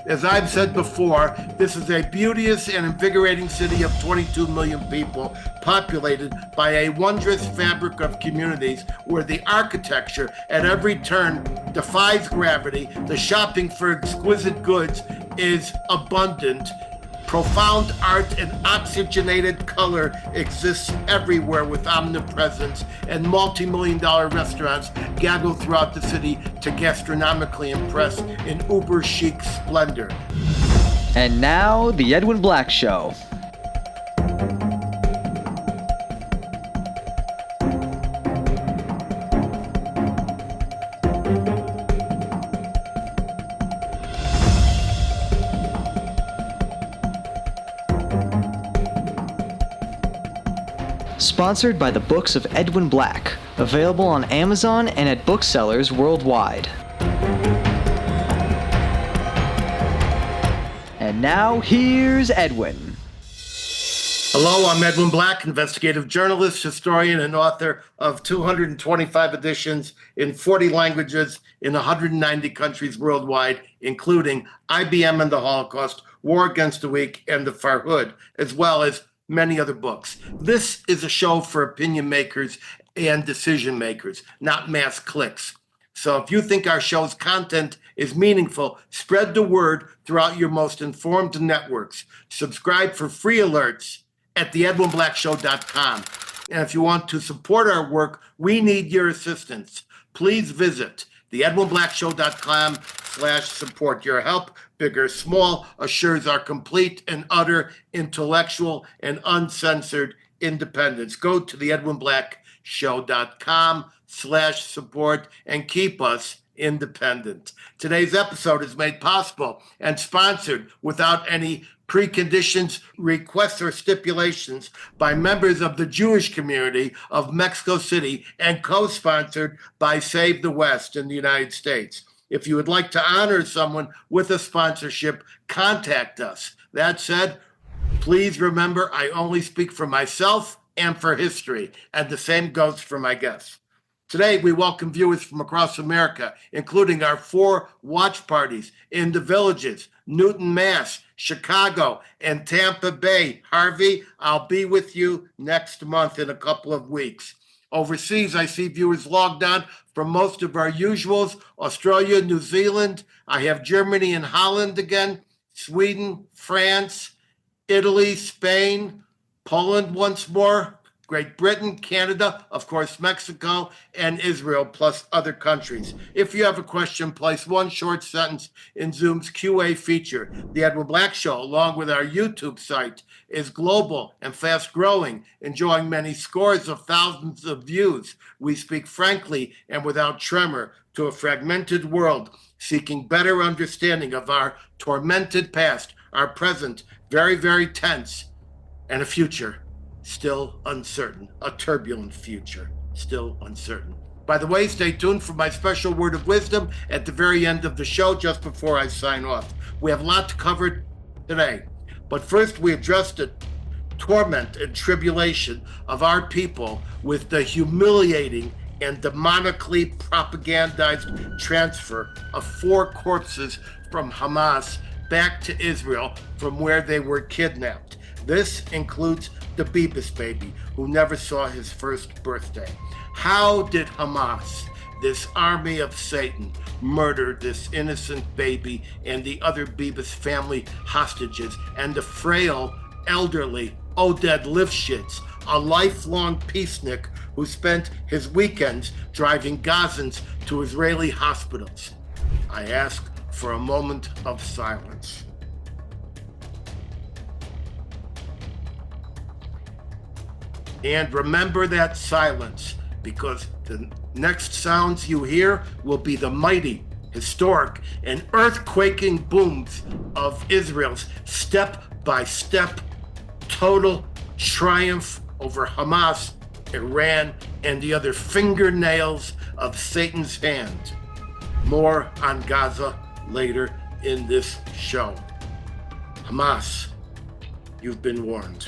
As I've said before, this is a beauteous and invigorating city of 22 million people, populated by a wondrous fabric of communities where the architecture at every turn defies gravity, the shopping for exquisite goods is abundant, profound art and oxygenated color exists everywhere with omnipresence, and multi-million-dollar restaurants gaggle throughout the city to gastronomically impress in uber-chic splendor. And now, The Edwin Black Show. Sponsored by the Books of Edwin Black, available on Amazon and at booksellers worldwide. And now, here's Edwin. Hello, I'm Edwin Black, investigative journalist, historian, and author of 225 editions in 40 languages in 190 countries worldwide, including IBM and the Holocaust, War Against the Weak, and the Farhud, as well as many other books. This is a show for opinion makers and decision makers, not mass clicks. So if you think our show's content is meaningful, spread the word throughout your most informed networks. Subscribe for free alerts at theedwinblackshow.com. And if you want to support our work, we need your assistance. Please visit theedwinblackshow.com/support. Your help, big or small, assures our complete and utter intellectual and uncensored independence. Go to theedwinblackshow.com/support and keep us independent. Today's episode is made possible and sponsored without any preconditions, requests, or stipulations by members of the Jewish community of Mexico City and co-sponsored by Save the West in the United States. If you would like to honor someone with a sponsorship, contact us. That said, please remember I only speak for myself and for history, and the same goes for my guests. Today, we welcome viewers from across America, including our 4 watch parties in the Villages, Newton, Mass., Chicago, and Tampa Bay. Harvey, I'll be with you next month in a couple of weeks. Overseas, I see viewers logged on from most of our usuals: Australia, New Zealand. I have Germany and Holland again, Sweden, France, Italy, Spain, Poland once more, Great Britain, Canada, of course, Mexico, and Israel, plus other countries. If you have a question, place one short sentence in Zoom's QA feature. The Edwin Black Show, along with our YouTube site, is global and fast-growing, enjoying many scores of thousands of views. We speak frankly and without tremor to a fragmented world, seeking better understanding of our tormented past, our present, very, very tense, and a future still uncertain, a turbulent future, still uncertain. By the way, stay tuned for my special word of wisdom at the very end of the show, just before I sign off. We have a lot to cover today, but first we address the torment and tribulation of our people with the humiliating and demonically propagandized transfer of 4 corpses from Hamas back to Israel from where they were kidnapped. This includes the Bebis baby, who never saw his first birthday. How did Hamas, this army of Satan, murder this innocent baby and the other Bebis family hostages and the frail, elderly Oded Lifshitz, a lifelong peacenik who spent his weekends driving Gazans to Israeli hospitals? I ask for a moment of silence. And remember that silence, because the next sounds you hear will be the mighty, historic, and earthquaking booms of Israel's step-by-step total triumph over Hamas, Iran, and the other fingernails of Satan's hand. More on Gaza later in this show. Hamas, you've been warned.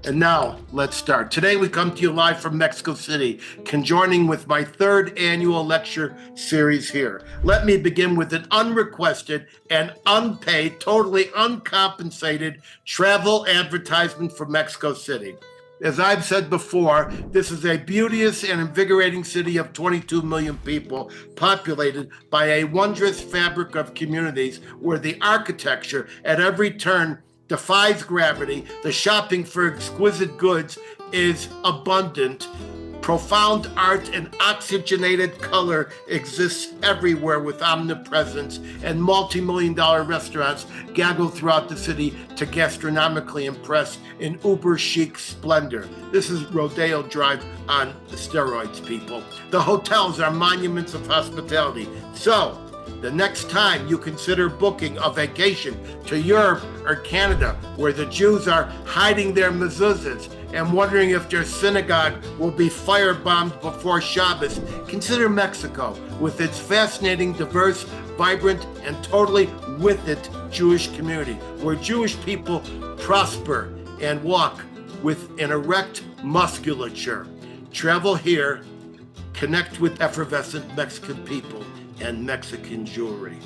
And now, let's start. Today we come to you live from Mexico City, conjoining with my third annual lecture series here. Let me begin with an unrequested and unpaid, totally uncompensated travel advertisement for Mexico City. As I've said before, this is a beauteous and invigorating city of 22 million people, populated by a wondrous fabric of communities where the architecture at every turn defies gravity. The shopping for exquisite goods is abundant. Profound art and oxygenated color exists everywhere with omnipresence, and multi-million-dollar restaurants gaggle throughout the city to gastronomically impress in uber-chic splendor. This is Rodeo Drive on steroids, people. The hotels are monuments of hospitality. So, the next time you consider booking a vacation to Europe or Canada, where the Jews are hiding their mezuzahs and wondering if their synagogue will be firebombed before Shabbos, consider Mexico with its fascinating, diverse, vibrant, and totally with it Jewish community, where Jewish people prosper and walk with an erect musculature. Travel here, connect with effervescent Mexican people and Mexican jewelry.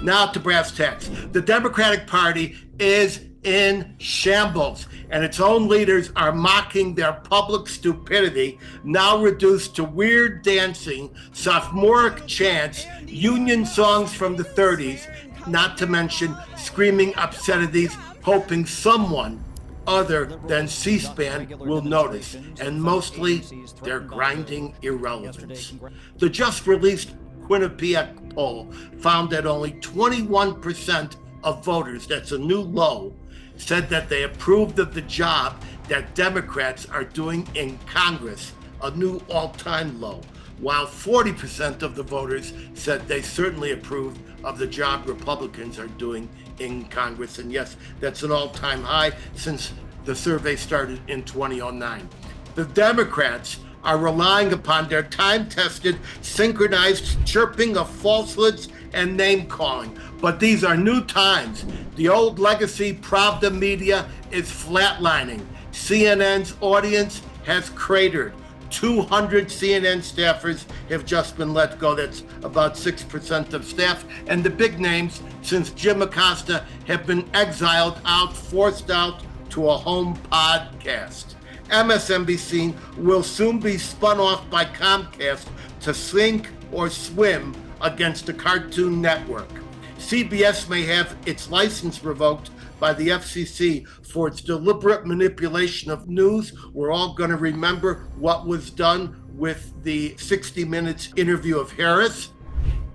Now to brass tacks. The Democratic Party is in shambles, and its own leaders are mocking their public stupidity, now reduced to weird dancing, sophomoric chants, union songs from the 30s, not to mention screaming obscenities, hoping someone other than C-SPAN will notice, and mostly their grinding irrelevance. The just released Quinnipiac poll found that only 21% of voters, that's a new low, said that they approved of the job that Democrats are doing in Congress, a new all-time low, while 40% of the voters said they certainly approved of the job Republicans are doing in Congress. And yes, that's an all-time high since the survey started in 2009. The Democrats are relying upon their time-tested, synchronized chirping of falsehoods and name-calling. But these are new times. The old legacy Pravda media is flatlining. CNN's audience has cratered. 200 CNN staffers have just been let go. That's about 6% of staff. And the big names, since Jim Acosta, have been exiled out, forced out to a home podcast. MSNBC will soon be spun off by Comcast to sink or swim against the Cartoon Network. CBS may have its license revoked by the FCC for its deliberate manipulation of news. We're all going to remember what was done with the 60 Minutes interview of Harris.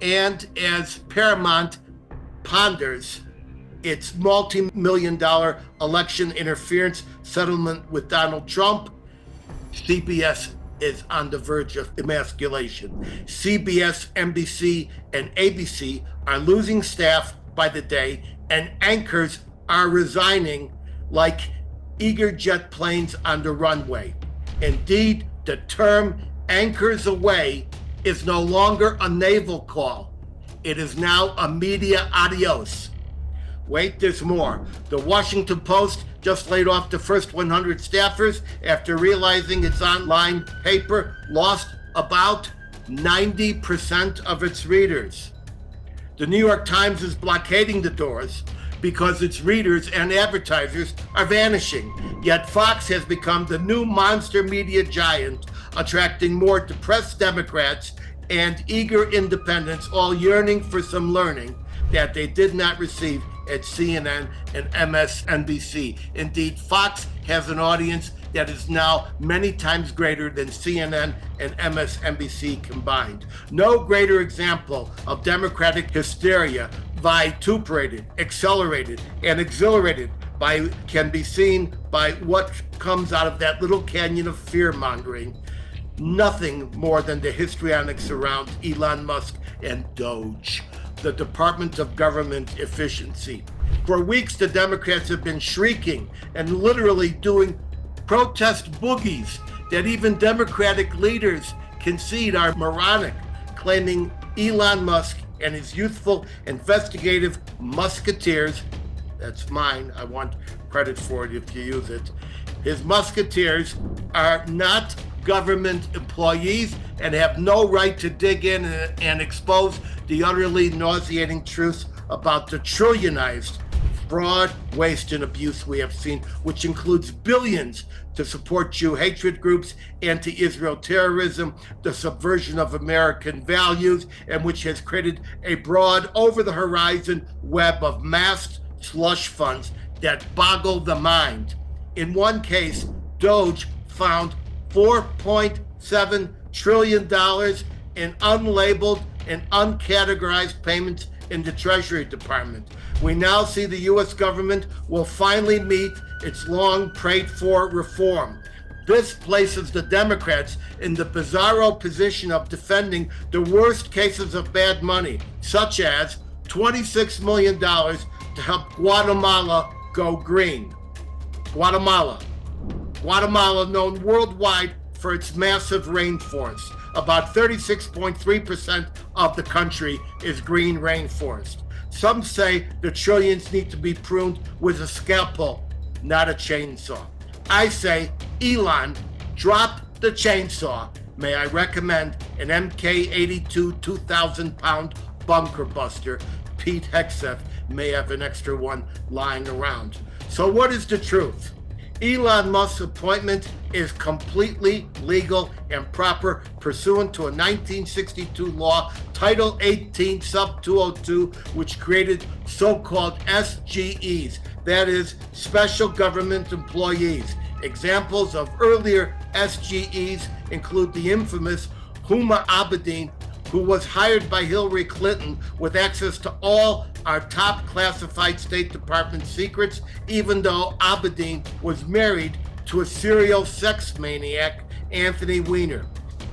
And as Paramount ponders its multi-million-dollar election interference settlement with Donald Trump, CBS is on the verge of emasculation. CBS, NBC, and ABC are losing staff by the day, and anchors are resigning like eager jet planes on the runway. Indeed, the term anchors away is no longer a naval call. It is now a media adios. Wait, there's more. The Washington Post just laid off the first 100 staffers after realizing its online paper lost about 90% of its readers. The New York Times is blockading the doors because its readers and advertisers are vanishing. Yet Fox has become the new monster media giant, attracting more depressed Democrats and eager independents, all yearning for some learning that they did not receive at CNN and MSNBC. Indeed, Fox has an audience that is now many times greater than CNN and MSNBC combined. No greater example of Democratic hysteria, vituperated, accelerated, and exhilarated can be seen by what comes out of that little canyon of fear-mongering. Nothing more than the histrionics around Elon Musk and Doge, the Department of Government Efficiency. For weeks, the Democrats have been shrieking and literally doing protest boogies that even Democratic leaders concede are moronic, claiming Elon Musk and his youthful investigative musketeers, that's mine, I want credit for it if you use it, His musketeers are not government employees and have no right to dig in and expose the utterly nauseating truth about the trillionized fraud, waste, and abuse we have seen, which includes billions to support Jew hatred groups, anti-Israel terrorism, the subversion of American values, and which has created a broad, over-the-horizon web of masked slush funds that boggle the mind. In one case, Doge found $4.7 trillion in unlabeled and uncategorized payments in the Treasury Department. We now see the U.S. government will finally meet its long prayed for reform. This places the Democrats in the bizarro position of defending the worst cases of bad money, such as $26 million to help Guatemala go green. Guatemala, known worldwide for its massive rainforest. About 36.3% of the country is green rainforest. Some say the trillions need to be pruned with a scalpel, not a chainsaw. I say, Elon, drop the chainsaw. May I recommend an MK82 2,000-pound bunker buster. Pete Hegseth may have an extra one lying around. So what is the truth? Elon Musk's appointment is completely legal and proper pursuant to a 1962 law, Title 18, Sub 202, which created so-called SGEs, that is, Special Government Employees. Examples of earlier SGEs include the infamous Huma Abedin, who was hired by Hillary Clinton with access to all our top classified State Department secrets, even though Abedin was married to a serial sex maniac, Anthony Weiner.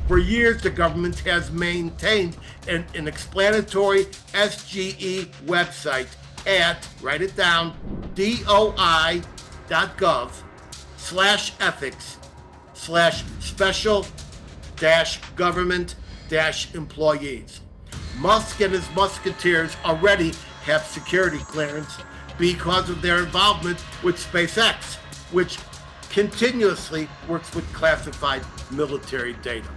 For years, the government has maintained an explanatory SGE website at, write it down, doi.gov/ethics/special-government-employees. Musk and his musketeers already have security clearance because of their involvement with SpaceX, which continuously works with classified military data.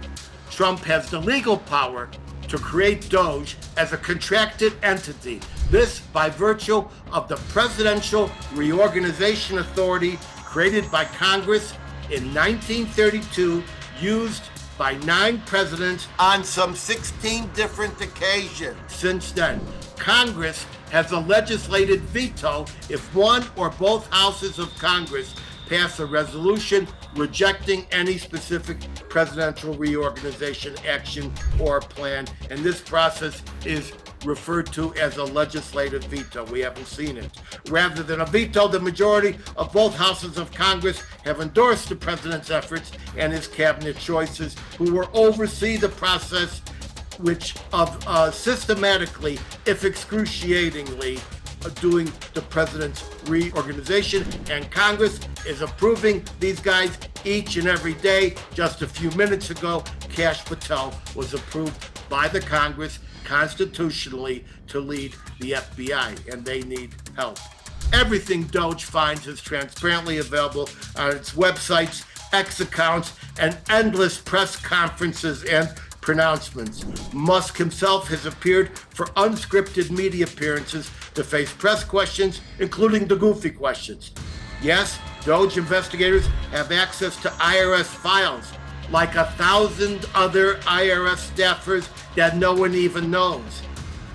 Trump has the legal power to create Doge as a contracted entity. This by virtue of the Presidential Reorganization Authority created by Congress in 1932, used by 9 presidents on some 16 different occasions since then. Congress has a legislative veto if one or both houses of Congress pass a resolution rejecting any specific presidential reorganization action or plan, and this process is referred to as a legislative veto. We haven't seen it. Rather than a veto, the majority of both houses of Congress have endorsed the president's efforts and his cabinet choices, who will oversee the process which of systematically, if excruciatingly, doing the president's reorganization, and Congress is approving these guys each and every day. Just a few minutes ago, Kash Patel was approved by the Congress constitutionally to lead the FBI, and they need help. Everything Doge finds is transparently available on its websites, X accounts, and endless press conferences and pronouncements. Musk himself has appeared for unscripted media appearances to face press questions, including the goofy questions. Yes, Doge investigators have access to IRS files, like 1,000 other IRS staffers that no one even knows.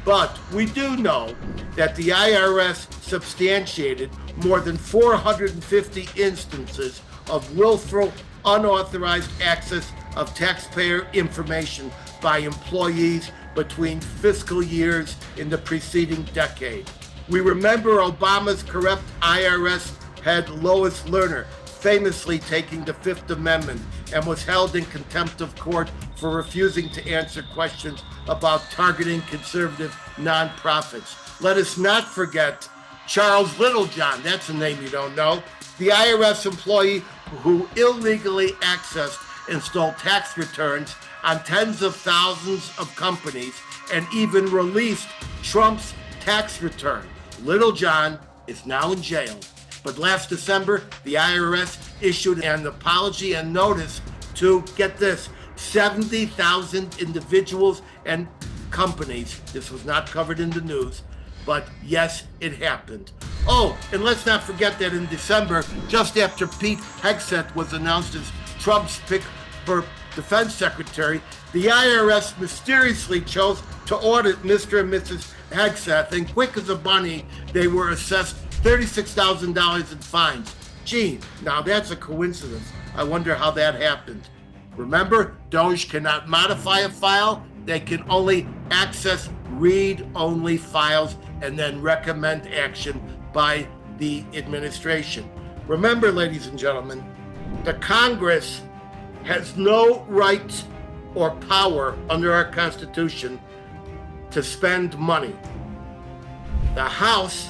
But we do know that the IRS substantiated more than 450 instances of willful, unauthorized access of taxpayer information by employees between fiscal years in the preceding decade. We remember Obama's corrupt IRS head Lois Lerner famously taking the Fifth Amendment and was held in contempt of court for refusing to answer questions about targeting conservative nonprofits. Let us not forget Charles Littlejohn, that's a name you don't know, the IRS employee who illegally accessed and stole tax returns on tens of thousands of companies and even released Trump's tax return. Littlejohn is now in jail, But last December, the IRS issued an apology and notice to, get this, 70,000 individuals and companies. This was not covered in the news, but yes, it happened. Oh, and let's not forget that in December, just after Pete Hegseth was announced as Trump's pick for defense secretary, the IRS mysteriously chose to audit Mr. and Mrs. Hegseth, and quick as a bunny, they were assessed $36,000 in fines. Gee, now that's a coincidence. I wonder how that happened. Remember, DOJ cannot modify a file. They can only access read-only files and then recommend action by the administration. Remember, ladies and gentlemen, the Congress has no right or power under our Constitution to spend money. The House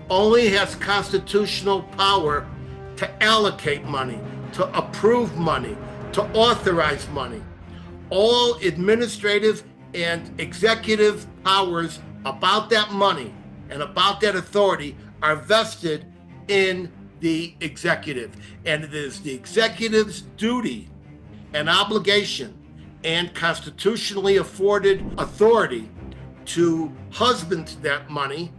only has constitutional power to allocate money, to approve money, to authorize money. All administrative and executive powers about that money and about that authority are vested in the executive. And it is the executive's duty and obligation and constitutionally afforded authority to husband that money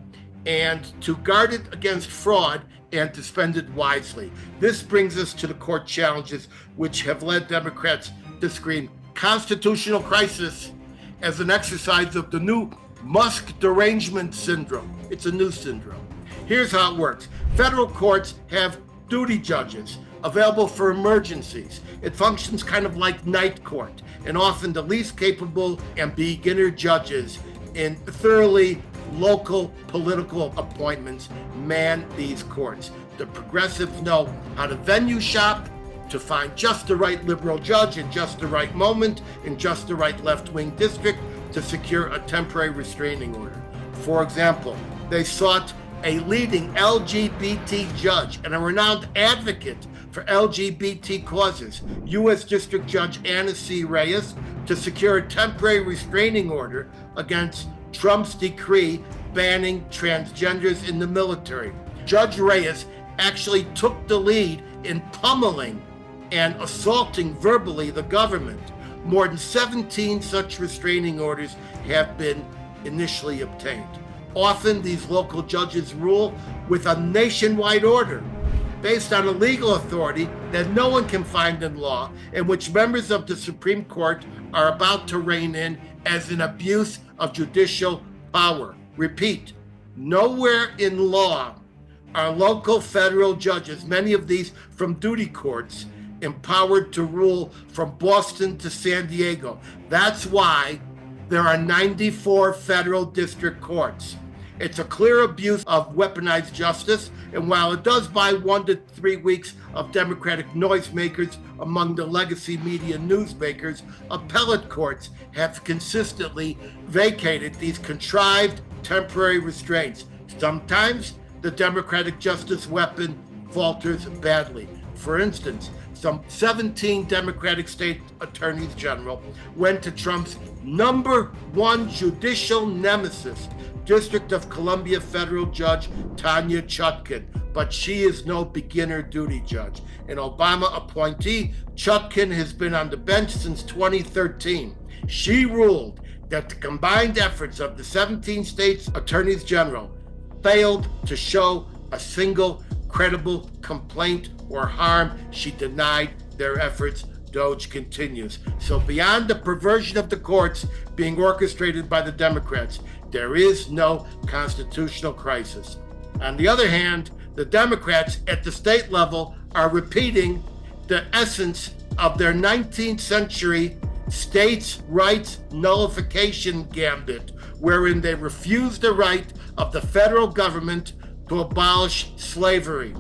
and to guard it against fraud and to spend it wisely. This brings us to the court challenges which have led Democrats to scream constitutional crisis as an exercise of the new Musk derangement syndrome. It's a new syndrome. Here's how it works. Federal courts have duty judges available for emergencies. It functions kind of like night court, and often the least capable and beginner judges in thoroughly local political appointments man these courts. The progressives know how to venue shop to find just the right liberal judge in just the right moment in just the right left-wing district to secure a temporary restraining order. For example, they sought a leading LGBT judge and a renowned advocate for LGBT causes, U.S. District Judge Anna C. Reyes, to secure a temporary restraining order against Trump's decree banning transgenders in the military. Judge Reyes actually took the lead in pummeling and assaulting verbally the government. More than 17 such restraining orders have been initially obtained. Often these local judges rule with a nationwide order based on a legal authority that no one can find in law, and which members of the Supreme Court are about to rein in as an abuse of judicial power. Repeat, nowhere in law are local federal judges, many of these from duty courts, empowered to rule from Boston to San Diego. That's why there are 94 federal district courts. It's a clear abuse of weaponized justice, and while it does buy 1 to 3 weeks of Democratic noisemakers among the legacy media newsmakers, appellate courts have consistently vacated these contrived temporary restraints. Sometimes the Democratic justice weapon falters badly. For instance, some 17 Democratic state attorneys general went to Trump's #1 judicial nemesis, District of Columbia federal judge Tanya Chutkan, but she is no beginner duty judge. An Obama appointee, Chutkan has been on the bench since 2013. She ruled that the combined efforts of the 17 states attorneys general failed to show a single credible complaint or harm. She denied their efforts. DOJ continues. So beyond the perversion of the courts being orchestrated by the Democrats, there is no constitutional crisis. On the other hand, the Democrats at the state level are repeating the essence of their 19th century states' rights nullification gambit, wherein they refuse the right of the federal government to abolish slavery.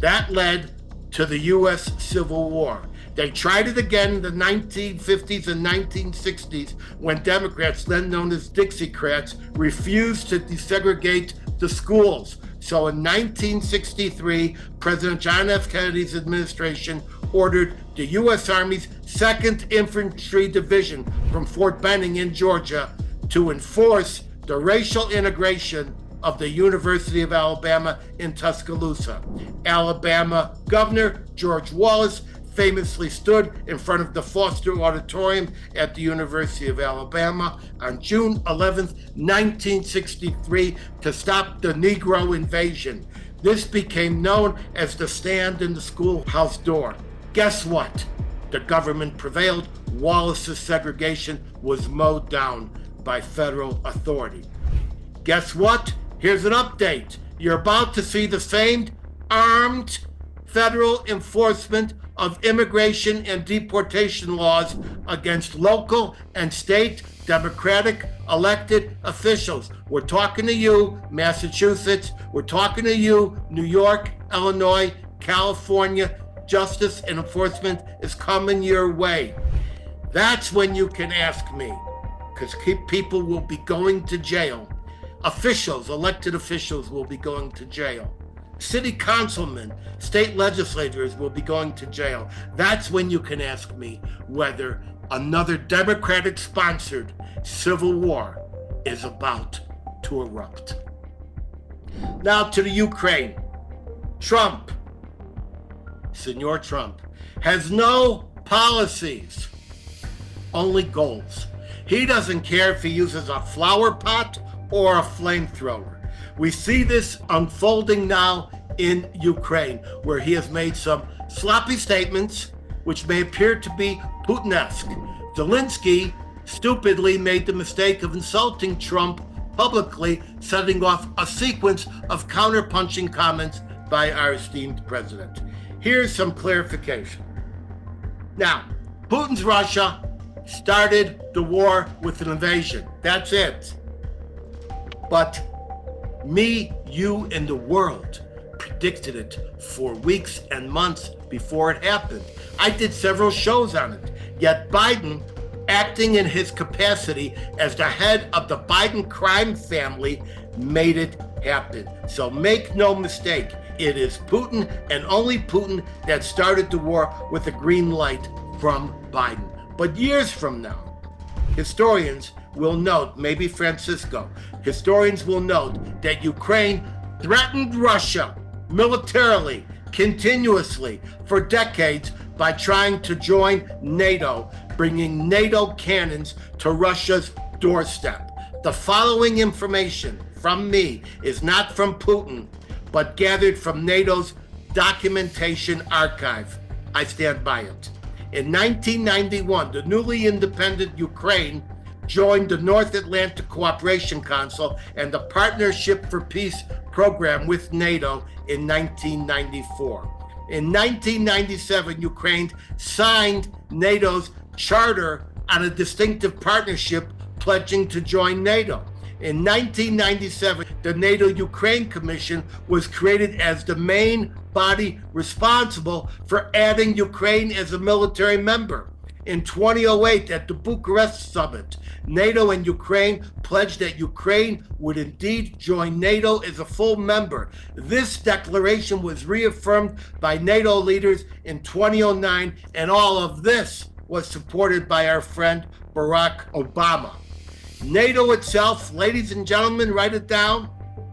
That led to the U.S. Civil War. They tried it again in the 1950s and 1960s when Democrats, then known as Dixiecrats, refused to desegregate the schools. So in 1963, President John F. Kennedy's administration ordered the U.S. Army's 2nd Infantry Division from Fort Benning in Georgia to enforce the racial integration of the University of Alabama in Tuscaloosa. Alabama Governor George Wallace famously stood in front of the Foster Auditorium at the University of Alabama on June 11th, 1963, to stop the Negro invasion. This became known as the stand in the schoolhouse door. Guess what? The government prevailed. Wallace's segregation was mowed down by federal authority. Guess what? Here's an update. You're about to see the famed armed federal enforcement of immigration and deportation laws against local and state Democratic elected officials. We're talking to you, Massachusetts. We're talking to you, New York, Illinois, California. Justice and enforcement is coming your way. That's when you can ask me, because people will be going to jail. Officials, elected officials, will be going to jail. City councilmen, state legislators will be going to jail. That's when you can ask me whether another Democratic-sponsored civil war is about to erupt. Now to the Ukraine. Trump, Senor Trump, has no policies, only goals. He doesn't care if he uses a flower pot or a flamethrower. We see this unfolding now in Ukraine, where he has made some sloppy statements which may appear to be Putin-esque. Zelensky stupidly made the mistake of insulting Trump publicly, setting off a sequence of counter-punching comments by our esteemed president. Here's some clarification. Now, Putin's Russia started the war with an invasion. That's it. But me, you, and the world predicted it for weeks and months before it happened. I did several shows on it. Yet Biden, acting in his capacity as the head of the Biden crime family, made it happen. So make no mistake, it is Putin and only Putin that started the war with a green light from Biden. But years from now, historians will note, maybe Francisco, historians will note that Ukraine threatened Russia militarily, continuously, for decades by trying to join NATO, bringing NATO cannons to Russia's doorstep. The following information from me is not from Putin, but gathered from NATO's documentation archive. I stand by it. In 1991, the newly independent Ukraine joined the North Atlantic Cooperation Council and the Partnership for Peace program with NATO in 1994. In 1997, Ukraine signed NATO's charter on a distinctive partnership pledging to join NATO. In 1997, the NATO-Ukraine Commission was created as the main body responsible for adding Ukraine as a military member. In 2008, at the Bucharest summit, NATO and Ukraine pledged that Ukraine would indeed join NATO as a full member. This declaration was reaffirmed by NATO leaders in 2009, and all of this was supported by our friend Barack Obama. NATO itself, ladies and gentlemen, write it down,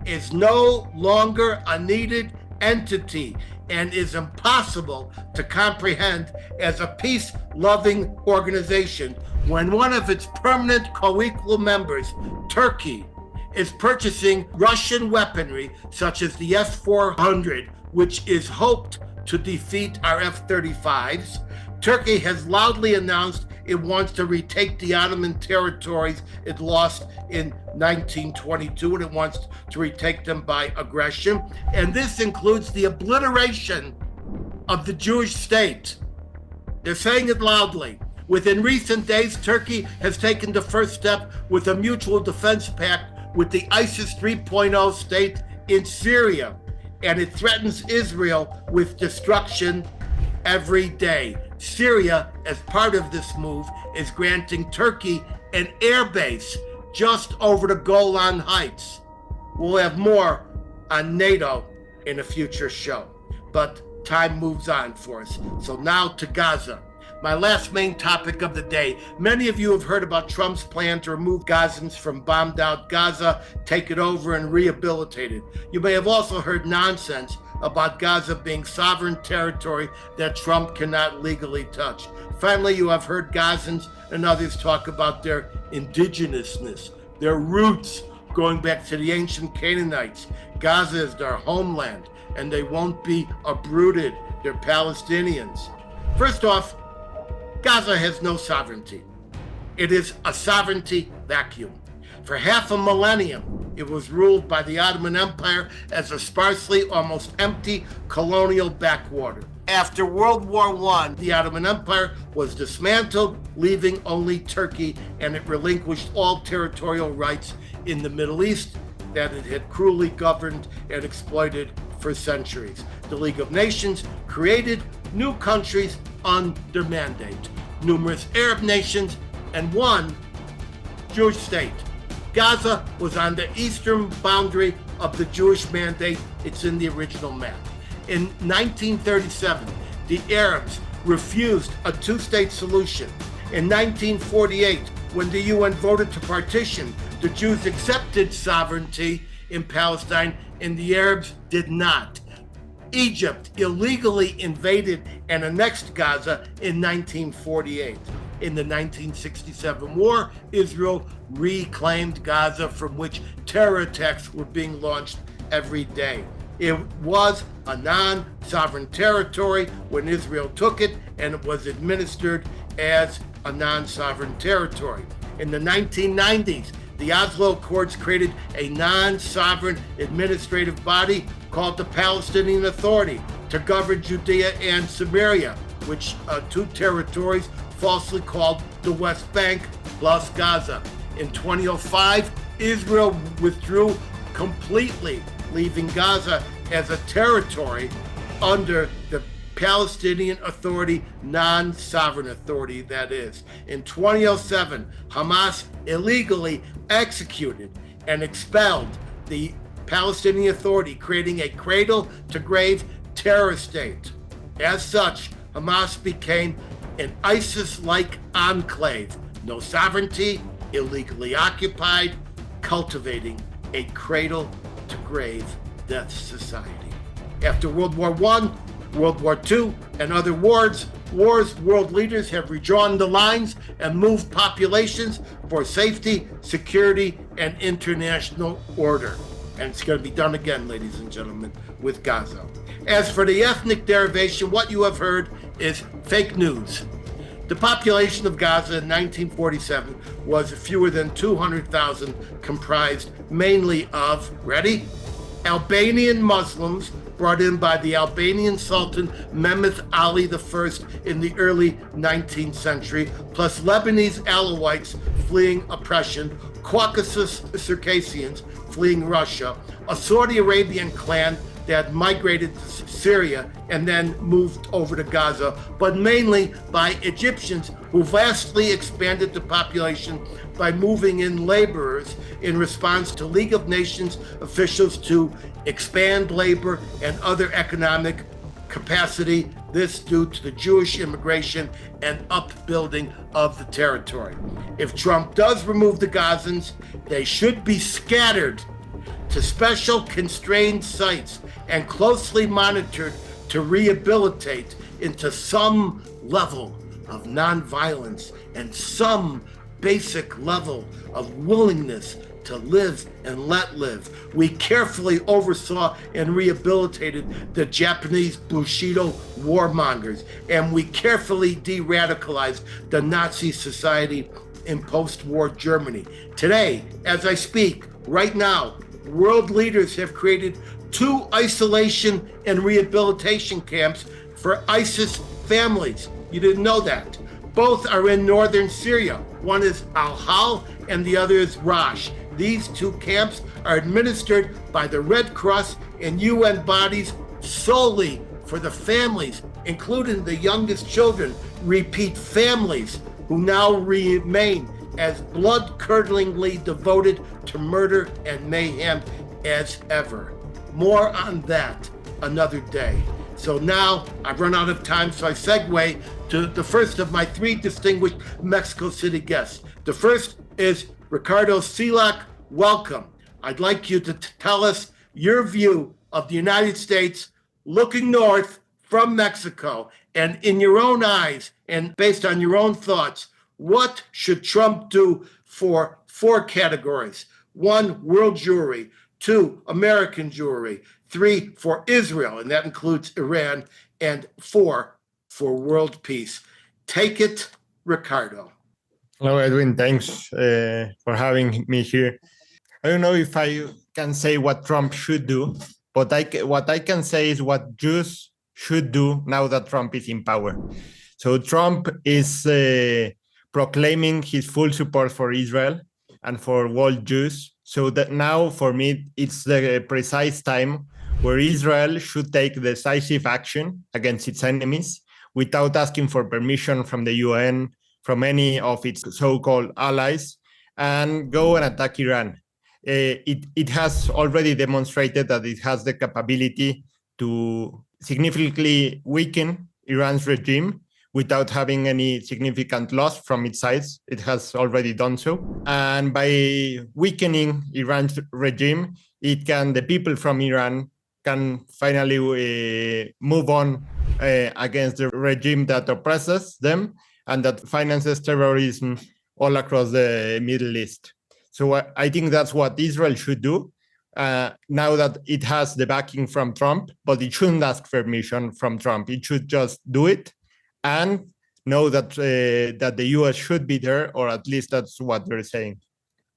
is no longer a needed entity and is impossible to comprehend as a peace-loving organization when one of its permanent co-equal members, Turkey, is purchasing Russian weaponry such as the S-400, which is hoped to defeat our F-35s. Turkey has loudly announced it wants to retake the Ottoman territories it lost in 1922, and it wants to retake them by aggression. And this includes the obliteration of the Jewish state. They're saying it loudly. Within recent days, Turkey has taken the first step with a mutual defense pact with the ISIS 3.0 state in Syria, and it threatens Israel with destruction every day. Syria, as part of this move, is granting Turkey an air base just over the Golan Heights. We'll have more on NATO in a future show, but time moves on for us. So now to Gaza. My last main topic of the day. Many of you have heard about Trump's plan to remove Gazans from bombed out Gaza, take it over and rehabilitate it. You may have also heard nonsense about Gaza being sovereign territory that Trump cannot legally touch. Finally, you have heard Gazans and others talk about their indigenousness, their roots going back to the ancient Canaanites. Gaza is their homeland, and they won't be uprooted. They're Palestinians. First off, Gaza has no sovereignty. It is a sovereignty vacuum. For half a millennium, it was ruled by the Ottoman Empire as a sparsely, almost empty colonial backwater. After World War I, the Ottoman Empire was dismantled, leaving only Turkey, and it relinquished all territorial rights in the Middle East that it had cruelly governed and exploited for centuries. The League of Nations created new countries under mandate, numerous Arab nations, and one Jewish state. Gaza was on the eastern boundary of the Jewish mandate. It's in the original map. In 1937, the Arabs refused a two-state solution. In 1948, when the UN voted to partition, the Jews accepted sovereignty in Palestine and the Arabs did not. Egypt illegally invaded and annexed Gaza in 1948. In the 1967 war, Israel reclaimed Gaza, from which terror attacks were being launched every day. It was a non-sovereign territory when Israel took it, and it was administered as a non-sovereign territory. In the 1990s, the Oslo Accords created a non-sovereign administrative body called the Palestinian Authority to govern Judea and Samaria, which two territories falsely called the West Bank plus Gaza. In 2005, Israel withdrew completely, leaving Gaza as a territory under the Palestinian Authority, non-sovereign authority, that is. In 2007, Hamas illegally executed and expelled the Palestinian Authority, creating a cradle-to-grave terror state. As such, Hamas became an ISIS-like enclave, no sovereignty, illegally occupied, cultivating a cradle-to-grave death society. After World War I, World War II, and other wars, world leaders have redrawn the lines and moved populations for safety, security, and international order. And it's going to be done again, ladies and gentlemen, with Gaza. As for the ethnic derivation, what you have heard is fake news. The population of Gaza in 1947 was fewer than 200,000, comprised mainly of, ready? Albanian Muslims brought in by the Albanian Sultan Mehmet Ali I in the early 19th century, plus Lebanese Alawites fleeing oppression, Caucasus Circassians fleeing Russia, a Saudi Arabian clan that migrated to Syria and then moved over to Gaza, but mainly by Egyptians who vastly expanded the population by moving in laborers in response to League of Nations officials to expand labor and other economic capacity, this due to the Jewish immigration and upbuilding of the territory. If Trump does remove the Gazans, they should be scattered to special constrained sites and closely monitored to rehabilitate into some level of nonviolence and some basic level of willingness to live and let live. We carefully oversaw and rehabilitated the Japanese Bushido warmongers, and we carefully de-radicalized the Nazi society in post-war Germany. Today, as I speak, right now, world leaders have created 2 isolation and rehabilitation camps for ISIS families. You didn't know that. Both are in northern Syria. One is Al-Hal and the other is Rash. These 2 camps are administered by the Red Cross and UN bodies solely for the families, including the youngest children, repeat families, who now remain as blood-curdlingly devoted to murder and mayhem as ever. More on that another day. So now I've run out of time, so I segue to the first of my three distinguished Mexico City guests. The first is Ricardo Cielak. Welcome. I'd like you to tell us your view of the United States looking north from Mexico, and in your own eyes and based on your own thoughts, what should Trump do for four categories? 1, world Jewry. 2, American Jewry. 3, for Israel, and that includes Iran. And 4, for world peace. Take it, Ricardo. Hello, Edwin. Thanks for having me here. I don't know if I can say what Trump should do, but what I can say is what Jews should do now that Trump is in power. So Trump is proclaiming his full support for Israel and for world Jews. So that now, for me, it's the precise time where Israel should take decisive action against its enemies without asking for permission from the UN, from any of its so-called allies, and go and attack Iran. It has already demonstrated that it has the capability to significantly weaken Iran's regime without having any significant loss from its sides. It has already done so. And by weakening Iran's regime, the people from Iran can finally move on against the regime that oppresses them and that finances terrorism all across the Middle East. So I think that's what Israel should do now that it has the backing from Trump, but it shouldn't ask permission from Trump. It should just do it and know that the US should be there, or at least that's what they're saying.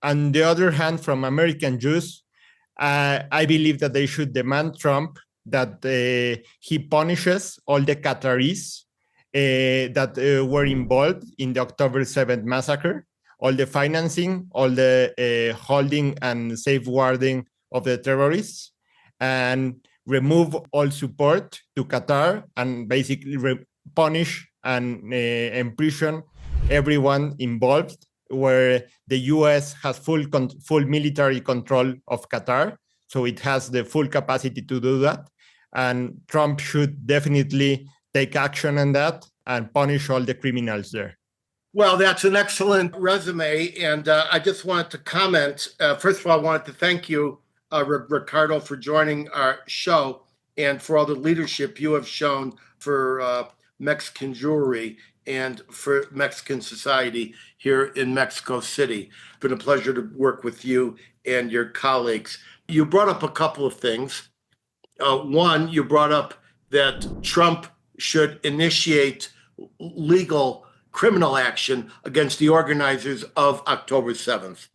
On the other hand, from American Jews, I believe that they should demand Trump that he punishes all the Qataris that were involved in the October 7th massacre, all the financing, all the holding and safeguarding of the terrorists, and remove all support to Qatar and basically punish and imprison everyone involved, where the US has full military control of Qatar. So it has the full capacity to do that. And Trump should definitely take action on that and punish all the criminals there. Well, that's an excellent resume. And I just wanted to comment. First of all, I wanted to thank you, Ricardo, for joining our show and for all the leadership you have shown for Mexican Jewry and for Mexican society here in Mexico City. It's been a pleasure to work with you and your colleagues. You brought up a couple of things. One, you brought up that Trump should initiate legal criminal action against the organizers of October 7th.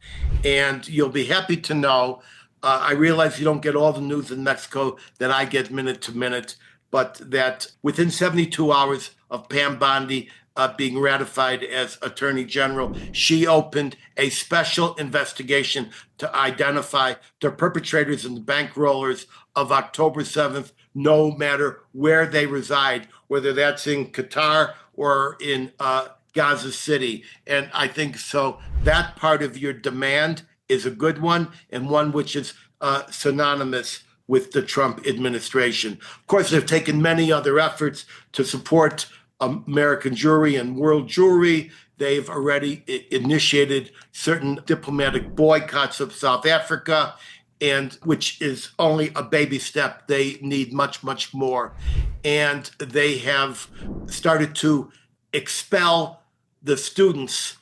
And you'll be happy to know, I realize you don't get all the news in Mexico that I get minute to minute, but that within 72 hours of Pam Bondi being ratified as Attorney General, she opened a special investigation to identify the perpetrators and the bankrollers of October 7th, no matter where they reside, whether that's in Qatar or in Gaza City. And I think so that part of your demand is a good one, and one which is synonymous with the Trump administration. Of course, they've taken many other efforts to support American Jewry and world Jewry. They've already initiated certain diplomatic boycotts of South Africa, and which is only a baby step. They need much, much more. And they have started to expel the students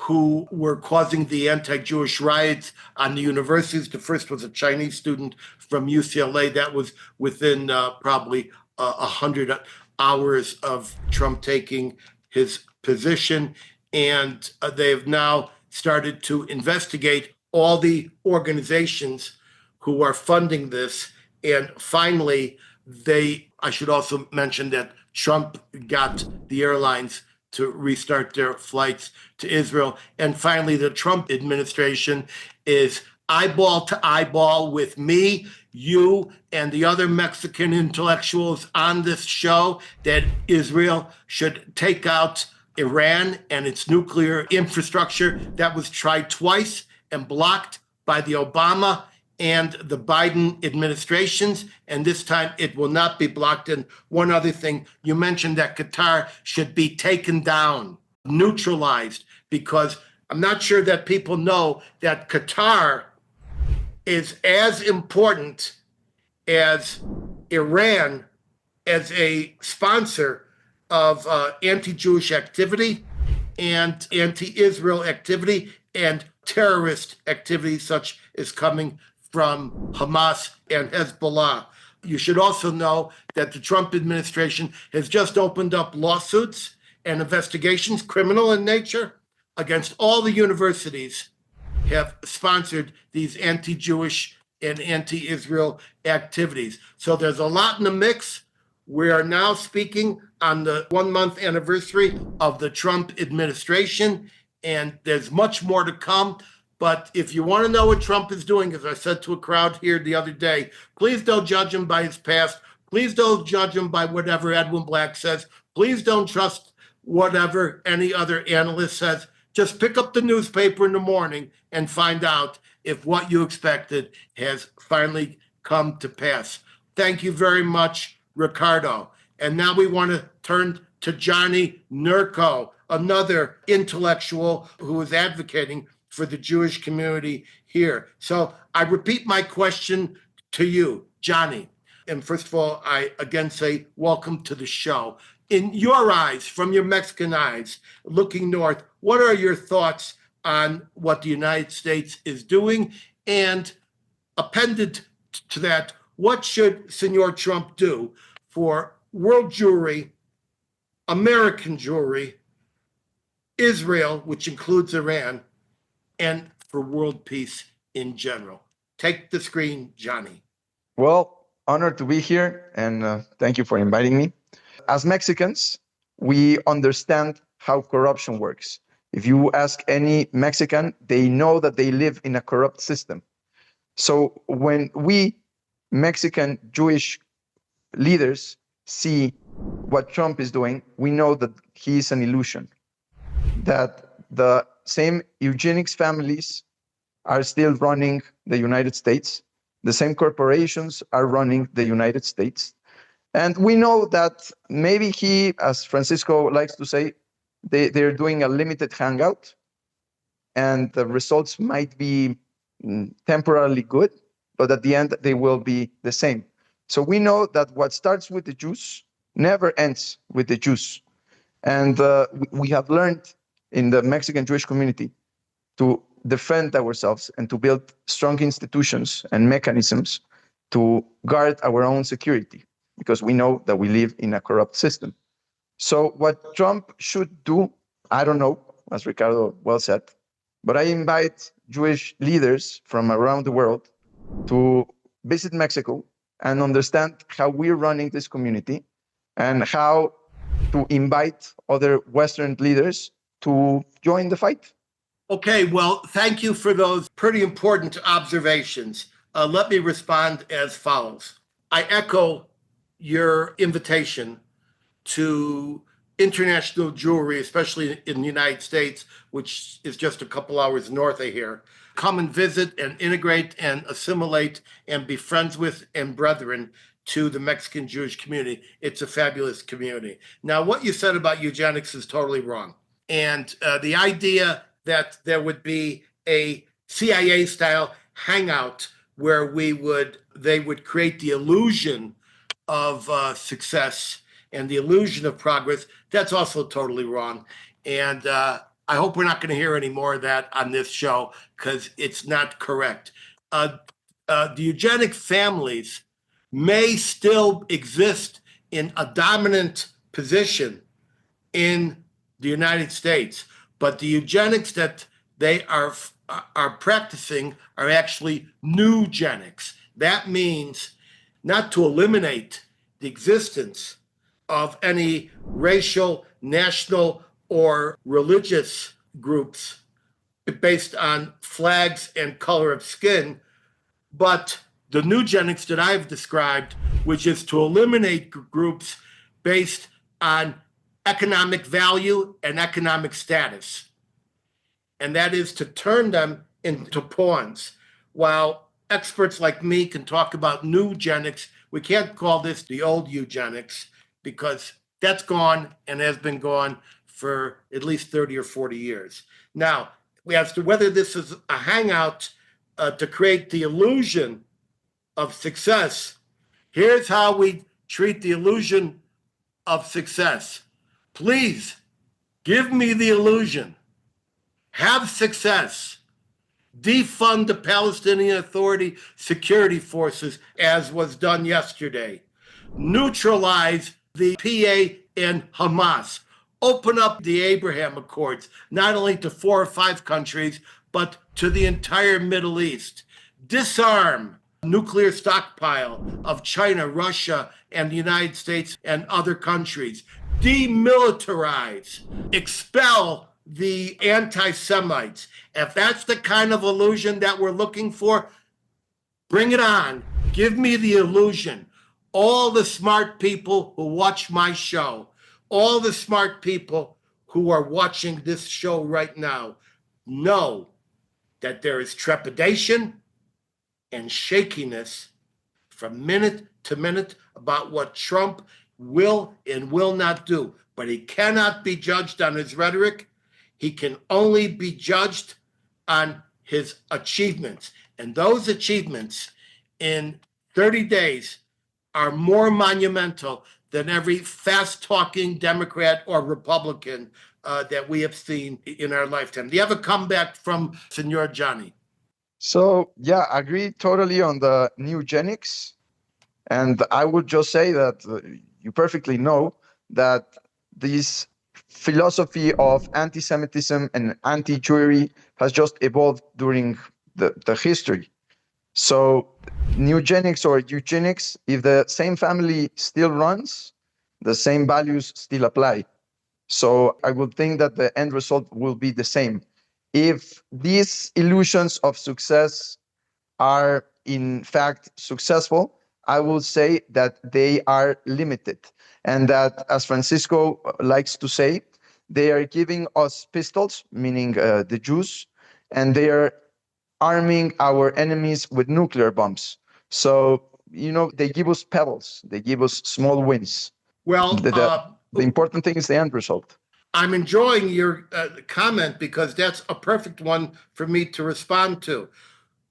who were causing the anti-Jewish riots on the universities. The first was a Chinese student from UCLA. That was within probably 100 hours of Trump taking his position. And they've now started to investigate all the organizations who are funding this. And finally, I should also mention that Trump got the airlines to restart their flights to Israel. And finally, the Trump administration is eyeball to eyeball with me, you, and the other Mexican intellectuals on this show that Israel should take out Iran and its nuclear infrastructure. That was tried twice and blocked by the Obama and the Biden administrations, and this time it will not be blocked. And one other thing, you mentioned that Qatar should be taken down, neutralized, because I'm not sure that people know that Qatar is as important as Iran as a sponsor of anti-Jewish activity and anti-Israel activity and terrorist activity such as coming from Hamas and Hezbollah. You should also know that the Trump administration has just opened up lawsuits and investigations, criminal in nature, against all the universities have sponsored these anti-Jewish and anti-Israel activities. So there's a lot in the mix. We are now speaking on the 1-month anniversary of the Trump administration, and there's much more to come. But if you want to know what Trump is doing, as I said to a crowd here the other day, please don't judge him by his past. Please don't judge him by whatever Edwin Black says. Please don't trust whatever any other analyst says. Just pick up the newspaper in the morning and find out if what you expected has finally come to pass. Thank you very much, Ricardo. And now we want to turn to Johnny Nurko, another intellectual who is advocating for the Jewish community here. So I repeat my question to you, Johnny. And first of all, I again say welcome to the show. In your eyes, from your Mexican eyes, looking north, what are your thoughts on what the United States is doing? And appended to that, what should Senor Trump do for world Jewry, American Jewry, Israel, which includes Iran, and for world peace in general? Take the screen, Johnny. Well, honored to be here, and thank you for inviting me. As Mexicans, we understand how corruption works. If you ask any Mexican, they know that they live in a corrupt system. So when we Mexican Jewish leaders see what Trump is doing, we know that he is an illusion, that the same eugenics families are still running the United States. The same corporations are running the United States. And we know that maybe he, as Francisco likes to say, they're doing a limited hangout, and the results might be temporarily good, but at the end, they will be the same. So we know that what starts with the Jews never ends with the Jews. And we have learned in the Mexican Jewish community to defend ourselves and to build strong institutions and mechanisms to guard our own security, because we know that we live in a corrupt system. So what Trump should do, I don't know, as Ricardo well said, but I invite Jewish leaders from around the world to visit Mexico and understand how we're running this community and how to invite other Western leaders to join the fight. Okay, well, thank you for those pretty important observations. Let me respond as follows. I echo your invitation to international Jewry, especially in the United States, which is just a couple hours north of here. Come and visit and integrate and assimilate and be friends with and brethren to the Mexican Jewish community. It's a fabulous community. Now, what you said about eugenics is totally wrong. And the idea that there would be a CIA-style hangout where they would create the illusion of success and the illusion of progress, that's also totally wrong. And I hope we're not going to hear any more of that on this show, because it's not correct. The eugenic families may still exist in a dominant position in the United States, but the eugenics that they are practicing are actually newgenics. That means not to eliminate the existence of any racial, national, or religious groups based on flags and color of skin, but the newgenics that I've described, which is to eliminate groups based on economic value and economic status. And that is to turn them into pawns. While experts like me can talk about new eugenics. We can't call this the old eugenics because that's gone and has been gone for at least 30 or 40 years. Now, as to whether this is a hangout to create the illusion of success, here's how we treat the illusion of success. Please give me the illusion. Have success. Defund the Palestinian Authority security forces, as was done yesterday. Neutralize the PA and Hamas. Open up the Abraham Accords, not only to 4 or 5 countries, but to the entire Middle East. Disarm nuclear stockpile of China, Russia, and the United States and other countries. Demilitarize. Expel the anti-Semites. If that's the kind of illusion that we're looking for, bring it on. Give me the illusion. All the smart people who watch my show, all the smart people who are watching this show right now, know that there is trepidation and shakiness from minute to minute about what Trump will and will not do. But he cannot be judged on his rhetoric. He can only be judged on his achievements. And those achievements in 30 days are more monumental than every fast-talking Democrat or Republican that we have seen in our lifetime. Do you have a comeback from Senor Johnny? So, yeah, I agree totally on the new eugenics. And I would just say that you perfectly know that this philosophy of anti-Semitism and anti-Jewry has just evolved during the history. So eugenics or eugenics, if the same family still runs, the same values still apply. So I would think that the end result will be the same. If these illusions of success are in fact successful, I will say that they are limited. And that, as Francisco likes to say, they are giving us pistols, meaning the Jews, and they are arming our enemies with nuclear bombs. So, they give us pebbles, they give us small wins. Well, the important thing is the end result. I'm enjoying your comment because that's a perfect one for me to respond to.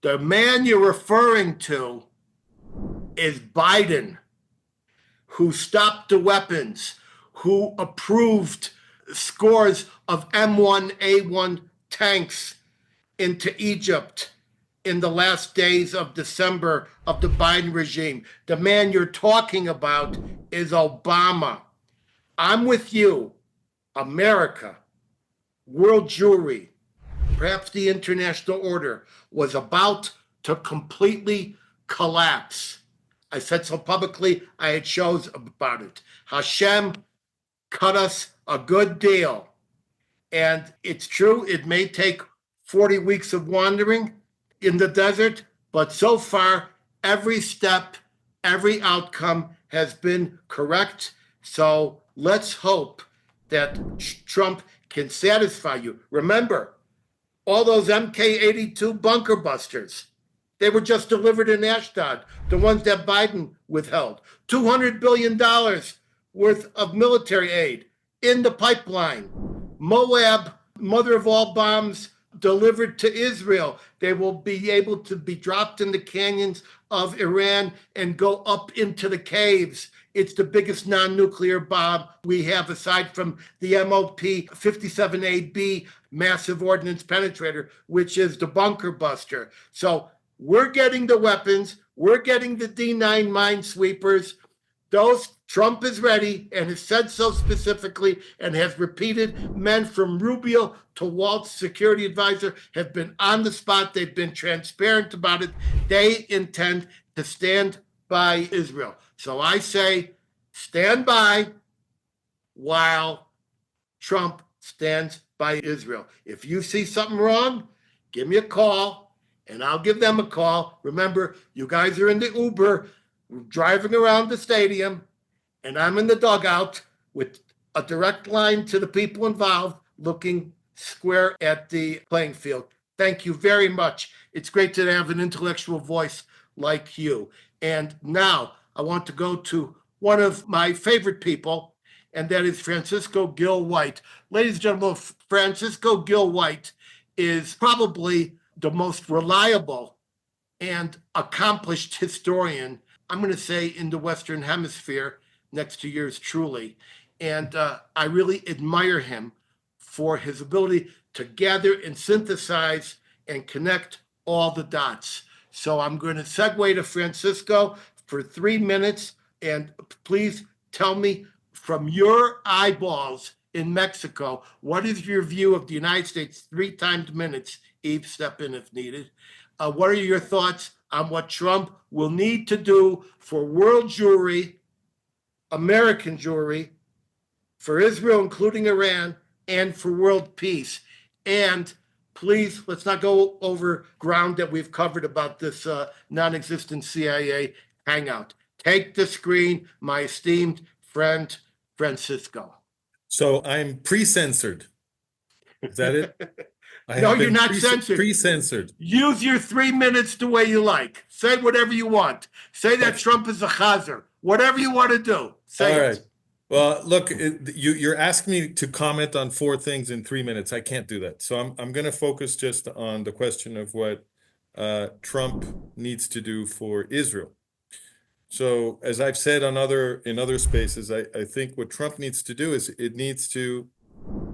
The man you're referring to is Biden, who stopped the weapons, who approved scores of M1A1 tanks into Egypt in the last days of December of the Biden regime. The man you're talking about is Obama. I'm with you. America, world Jewry, perhaps the international order, was about to completely collapse. I said so publicly, I had shows about it. Hashem cut us a good deal. And it's true, it may take 40 weeks of wandering in the desert, but so far, every step, every outcome has been correct. So let's hope that Trump can satisfy you. Remember, all those MK-82 bunker busters, they were just delivered in Ashdod, the ones that Biden withheld. $200 billion worth of military aid in the pipeline. Moab, mother of all bombs, delivered to Israel. They will be able to be dropped in the canyons of Iran and go up into the caves. It's the biggest non-nuclear bomb we have aside from the MOP 57AB massive ordnance penetrator, which is the bunker buster. So we're getting the weapons. We're getting the D9 minesweepers. Those Trump is ready and has said so specifically and has repeated. Men from Rubio to Walt's security advisor have been on the spot. They've been transparent about it. They intend to stand by Israel. So I say stand by while Trump stands by Israel. If you see something wrong, give me a call and I'll give them a call. Remember, you guys are in the Uber driving around the stadium, and I'm in the dugout with a direct line to the people involved looking square at the playing field. Thank you very much. It's great to have an intellectual voice like you. And now I want to go to one of my favorite people, and that is Francisco Gil White. Ladies and gentlemen, Francisco Gil White is probably the most reliable and accomplished historian, I'm going to say, in the Western Hemisphere, next to yours truly. And I really admire him for his ability to gather and synthesize and connect all the dots. So I'm going to segue to Francisco for 3 minutes. And please tell me, from your eyeballs in Mexico, what is your view of the United States 3 times minutes? Eve, step in if needed. What are your thoughts on what Trump will need to do for world Jewry, American Jewry, for Israel, including Iran, and for world peace? And please, let's not go over ground that we've covered about this non-existent CIA hangout. Take the screen, my esteemed friend, Francisco. So I'm pre-censored. Is that it? No, you're not censored. Pre-censored. Use your 3 minutes the way you like. Say whatever you want. Say that Trump is a chazer. Whatever you want to do. Say All it. right. Well, look, you're asking me to comment on 4 things in 3 minutes. I can't do that. So I'm going to focus just on the question of what Trump needs to do for Israel. So as I've said in other spaces, I think what Trump needs to do is it needs to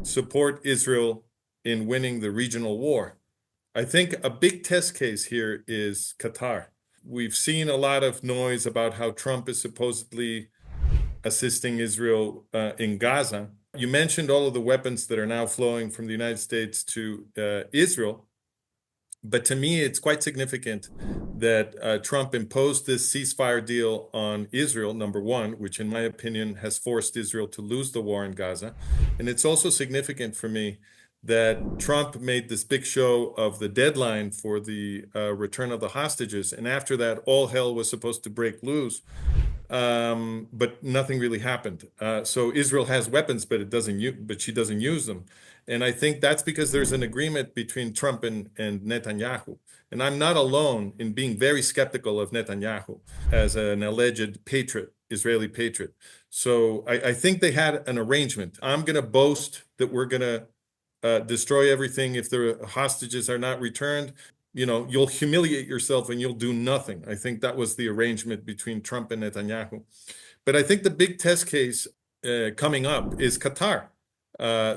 support Israel in winning the regional war. I think a big test case here is Qatar. We've seen a lot of noise about how Trump is supposedly assisting Israel in Gaza. You mentioned all of the weapons that are now flowing from the United States to Israel. But to me, it's quite significant that Trump imposed this ceasefire deal on Israel, number one, which in my opinion has forced Israel to lose the war in Gaza. And it's also significant for me that Trump made this big show of the deadline for the return of the hostages. And after that, all hell was supposed to break loose. But nothing really happened. So Israel has weapons, but she doesn't use them. And I think that's because there's an agreement between Trump and Netanyahu. And I'm not alone in being very skeptical of Netanyahu as an alleged patriot, Israeli patriot. So I think they had an arrangement. I'm going to boast that we're going to destroy everything if the hostages are not returned. You know, you'll humiliate yourself and you'll do nothing. I think that was the arrangement between Trump and Netanyahu. But I think the big test case coming up is Qatar.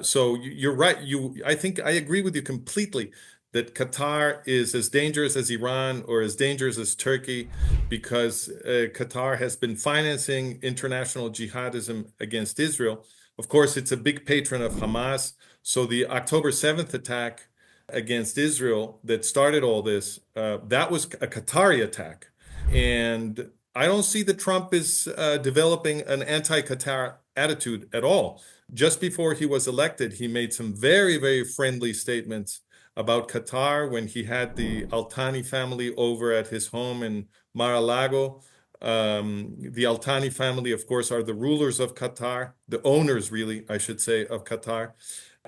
So you're right. I think I agree with you completely that Qatar is as dangerous as Iran or as dangerous as Turkey because Qatar has been financing international jihadism against Israel. Of course, it's a big patron of Hamas. So the October 7th attack against Israel that started all this, that was a Qatari attack. And I don't see that Trump is developing an anti-Qatar attitude at all. Just before he was elected, he made some very, very friendly statements about Qatar when he had the Al-Thani family over at his home in Mar-a-Lago. The Al-Thani family, of course, are the rulers of Qatar, the owners, really, I should say, of Qatar.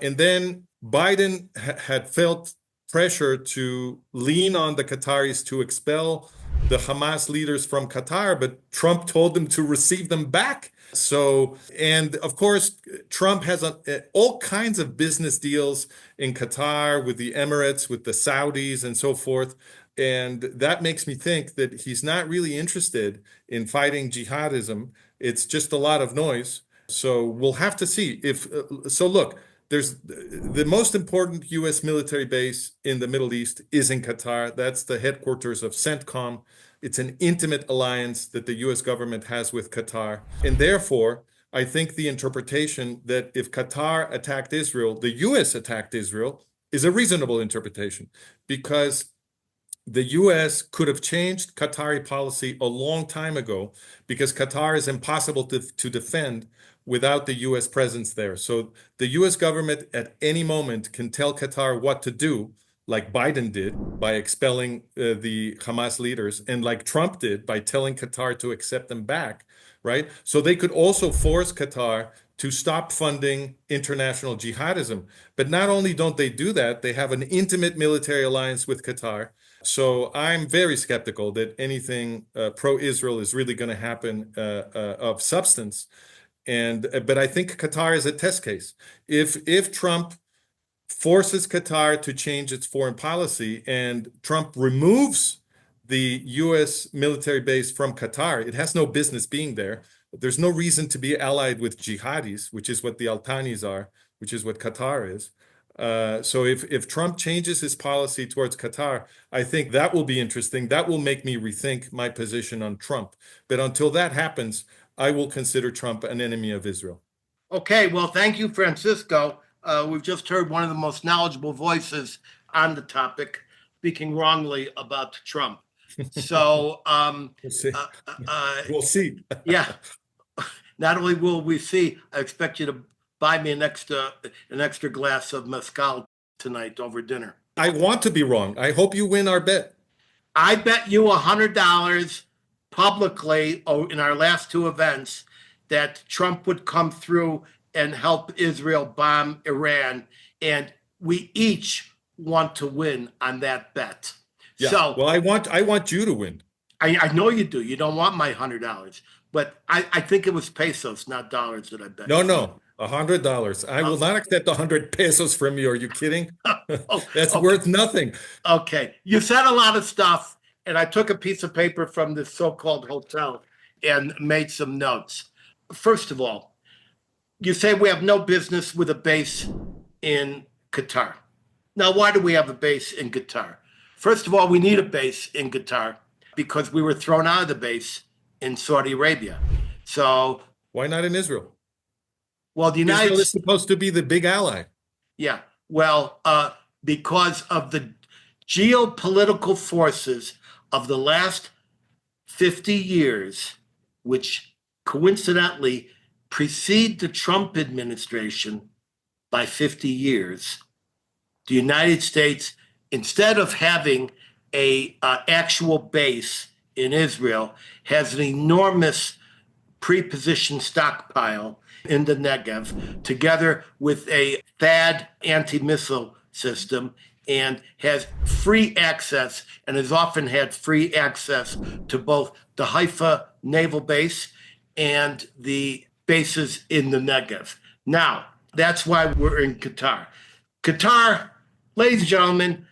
And then Biden had felt pressure to lean on the Qataris to expel the Hamas leaders from Qatar, but Trump told them to receive them back. So, and of course, Trump has all kinds of business deals in Qatar with the Emirates, with the Saudis and so forth. And that makes me think that he's not really interested in fighting jihadism. It's just a lot of noise. So we'll have to see if, so look, there's the most important U.S. military base in the Middle East is in Qatar. That's the headquarters of CENTCOM. It's an intimate alliance that the U.S. government has with Qatar. And therefore, I think the interpretation that if Qatar attacked Israel, the U.S. attacked Israel is a reasonable interpretation because the U.S. could have changed Qatari policy a long time ago because Qatar is impossible to defend without the U.S. presence there. So the U.S. government at any moment can tell Qatar what to do, like Biden did by expelling the Hamas leaders, and like Trump did by telling Qatar to accept them back, right? So they could also force Qatar to stop funding international jihadism. But not only don't they do that, they have an intimate military alliance with Qatar. So I'm very skeptical that anything pro-Israel is really going to happen of substance. But I think Qatar is a test case. If Trump forces Qatar to change its foreign policy and Trump removes the U.S. military base from Qatar, it has no business being there. There's no reason to be allied with jihadis, which is what the Al-Thanis are, which is what Qatar is. So if Trump changes his policy towards Qatar, I think that will be interesting. That will make me rethink my position on Trump. But until that happens, I will consider Trump an enemy of Israel. Okay, well, thank you, Francisco. We've just heard one of the most knowledgeable voices on the topic speaking wrongly about Trump. So We'll see. We'll see. Yeah, not only will we see, I expect you to buy me an extra glass of mezcal tonight over dinner. I want to be wrong. I hope you win our bet. I bet you $100 publicly in our last two events that Trump would come through and help Israel bomb Iran, and we each want to win on that bet. Yeah. So, well, I want you to win. I know you do. You don't want my $100, but I think it was pesos, not dollars, that I bet. No, $100. I will not accept 100 pesos from you. Are you kidding? That's okay. worth nothing. Okay. You said a lot of stuff, and I took a piece of paper from this so-called hotel and made some notes. First of all, you say we have no business with a base in Qatar. Now, why do we have a base in Qatar? First of all, we need a base in Qatar because we were thrown out of the base in Saudi Arabia. So why not in Israel? Well, the United Israel is supposed to be the big ally. Yeah. Well, because of the geopolitical forces of the last 50 years, which coincidentally precede the Trump administration by 50 years, the United States, instead of having a actual base in Israel, has an enormous pre-positioned stockpile in the Negev, together with a THAAD anti-missile system, and has free access and has often had free access to both the Haifa naval base and the bases in the Negev. Now, that's why we're in Qatar. Qatar, ladies and gentlemen,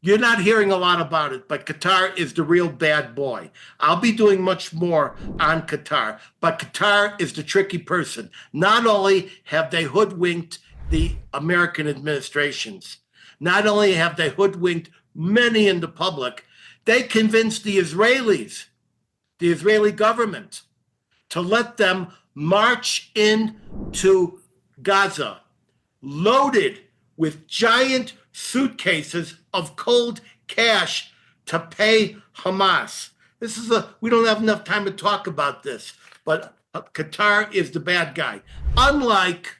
you're not hearing a lot about it, but Qatar is the real bad boy. I'll be doing much more on Qatar, but Qatar is the tricky person. Not only have they hoodwinked the American administrations, not only have they hoodwinked many in the public, they convinced the Israelis, the Israeli government, to let them march into Gaza, loaded with giant suitcases of cold cash to pay Hamas. We don't have enough time to talk about this, but Qatar is the bad guy. Unlike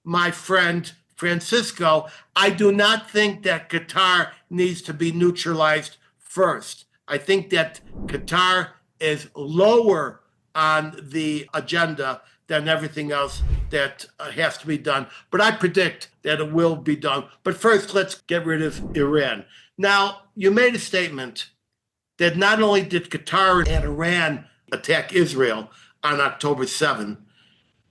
my friend Francisco, I do not think that Qatar needs to be neutralized first. I think that Qatar is lower on the agenda than everything else that has to be done. But I predict that it will be done. But first, let's get rid of Iran. Now, you made a statement that not only did Qatar and Iran attack Israel on October 7th,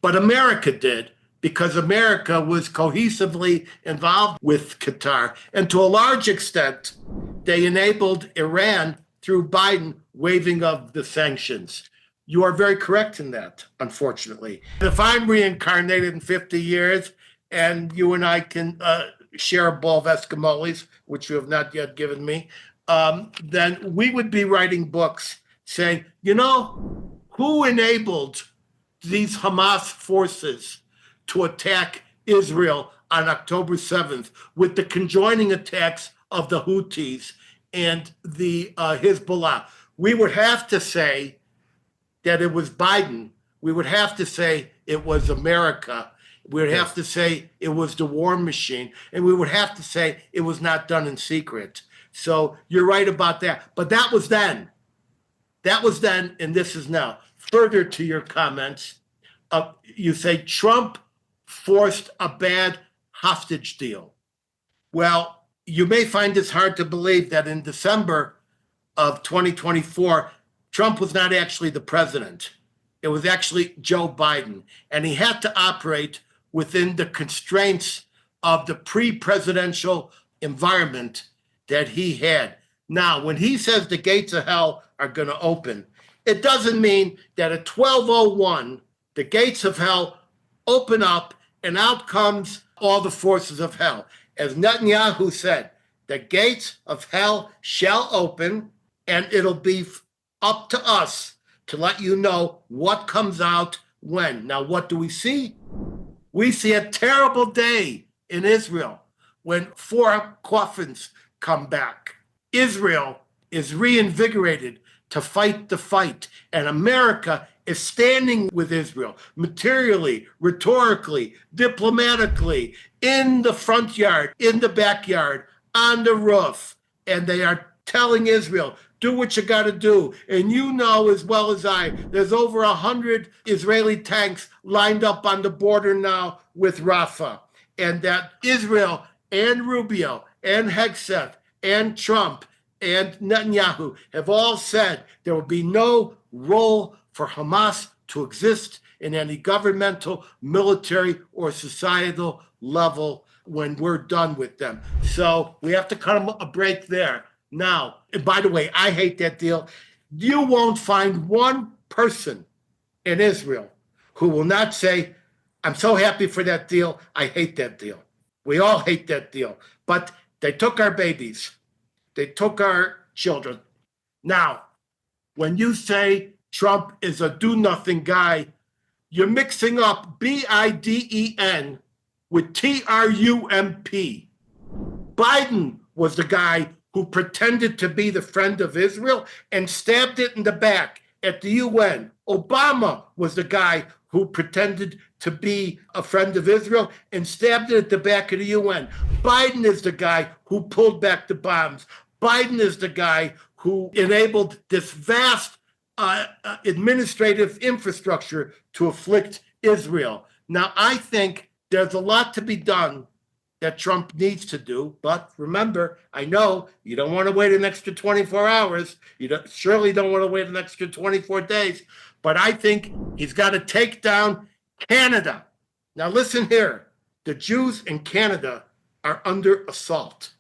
but America did, because America was cohesively involved with Qatar. And to a large extent, they enabled Iran through Biden waiving of the sanctions. You are very correct in that, unfortunately. If I'm reincarnated in 50 years and you and I can share a bowl of Eskimos, which you have not yet given me, then we would be writing books saying, who enabled these Hamas forces to attack Israel on October 7th with the conjoining attacks of the Houthis and the Hezbollah? We would have to say that it was Biden. We would have to say it was America. We would have to say it was the war machine. And we would have to say it was not done in secret. So you're right about that. But that was then. That was then, and this is now. Further to your comments, you say Trump forced a bad hostage deal. Well, you may find this hard to believe that in December of 2024, Trump was not actually the president. It was actually Joe Biden. And he had to operate within the constraints of the pre-presidential environment that he had. Now, when he says the gates of hell are going to open, it doesn't mean that at 12:01, the gates of hell open up and out comes all the forces of hell. As Netanyahu said, the gates of hell shall open, and it'll be up to us to let you know what comes out when. Now, what do we see? We see a terrible day in Israel when 4 coffins come back. Israel is reinvigorated to fight the fight, and America is standing with Israel materially, rhetorically, diplomatically, in the front yard, in the backyard, on the roof. And they are telling Israel, do what you got to do. And you know as well as I, there's over 100 Israeli tanks lined up on the border now with Rafah. And that Israel and Rubio and Hegseth and Trump and Netanyahu have all said there will be no role for Hamas to exist in any governmental, military, or societal level when we're done with them. So we have to cut a break there. Now, and by the way, I hate that deal. You won't find one person in Israel who will not say, I'm so happy for that deal. I hate that deal. We all hate that deal. But they took our babies. They took our children. Now, when you say Trump is a do-nothing guy, you're mixing up Biden with Trump. Biden was the guy who pretended to be the friend of Israel and stabbed it in the back at the UN. Obama was the guy who pretended to be a friend of Israel and stabbed it at the back of the UN. Biden is the guy who pulled back the bombs. Biden is the guy who enabled this vast administrative infrastructure to afflict Israel. Now, I think there's a lot to be done that Trump needs to do. But remember, I know you don't want to wait an extra 24 hours. You surely don't want to wait an extra 24 days. But I think he's got to take down Canada. Now, listen here. The Jews in Canada are under assault.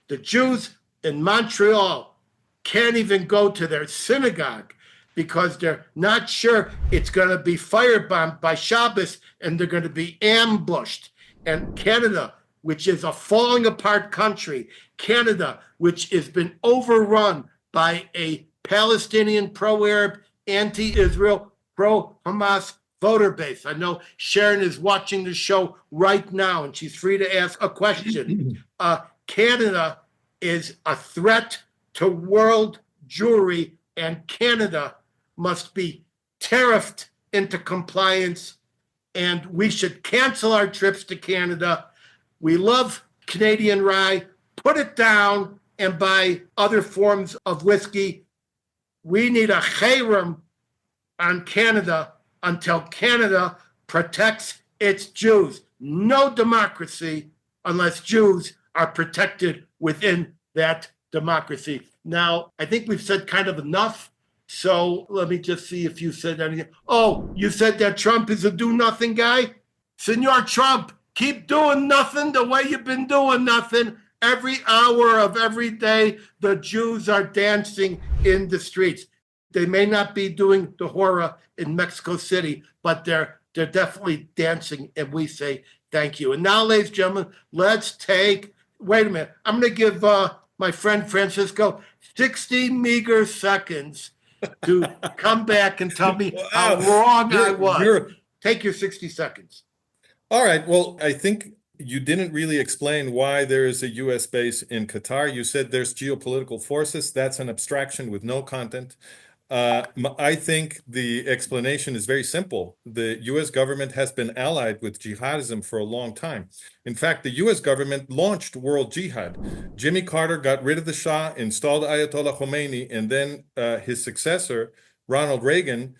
The Jews in Montreal can't even go to their synagogue because they're not sure it's going to be firebombed by Shabbos and they're going to be ambushed. And Canada, which is a falling apart country, Canada, which has been overrun by a Palestinian pro-Arab, anti-Israel, pro-Hamas voter base. I know Sharon is watching the show right now and she's free to ask a question. Canada is a threat to world Jewry, and Canada must be tariffed into compliance, and we should cancel our trips to Canada. We love Canadian rye. Put it down and buy other forms of whiskey. We need a cherem on Canada until Canada protects its Jews. No democracy unless Jews are protected within that democracy. Now, I think we've said kind of enough. So let me just see if you said anything. Oh, you said that Trump is a do-nothing guy? Senor Trump, keep doing nothing the way you've been doing nothing. Every hour of every day, the Jews are dancing in the streets. They may not be doing the horror in Mexico City, but they're definitely dancing, and we say thank you. And now, ladies and gentlemen, wait a minute. I'm going to give my friend Francisco 60 meager seconds to come back and tell me how wrong I was. Take your 60 seconds. All right. Well, I think you didn't really explain why there is a U.S. base in Qatar. You said there's geopolitical forces. That's an abstraction with no content. I think the explanation is very simple. The U.S. government has been allied with jihadism for a long time. In fact, the U.S. government launched world jihad. Jimmy Carter got rid of the Shah, installed Ayatollah Khomeini, and then his successor, Ronald Reagan,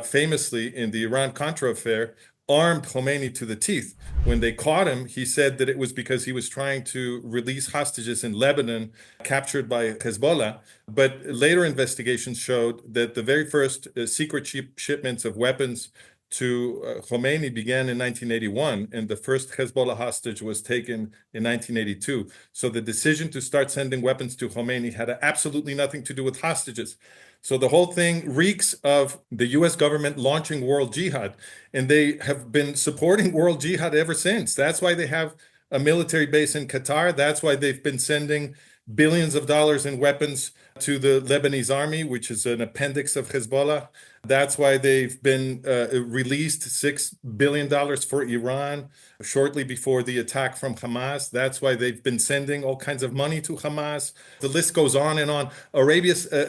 famously in the Iran-Contra affair, armed Khomeini to the teeth. When they caught him, he said that it was because he was trying to release hostages in Lebanon captured by Hezbollah. But later investigations showed that the very first secret shipments of weapons to Khomeini began in 1981, and the first Hezbollah hostage was taken in 1982. So the decision to start sending weapons to Khomeini had absolutely nothing to do with hostages. So the whole thing reeks of the US government launching world jihad, and they have been supporting world jihad ever since. That's why they have a military base in Qatar. That's why they've been sending billions of dollars in weapons to the Lebanese army, which is an appendix of Hezbollah. That's why they've been released $6 billion for Iran shortly before the attack from Hamas. That's why they've been sending all kinds of money to Hamas. The list goes on and on.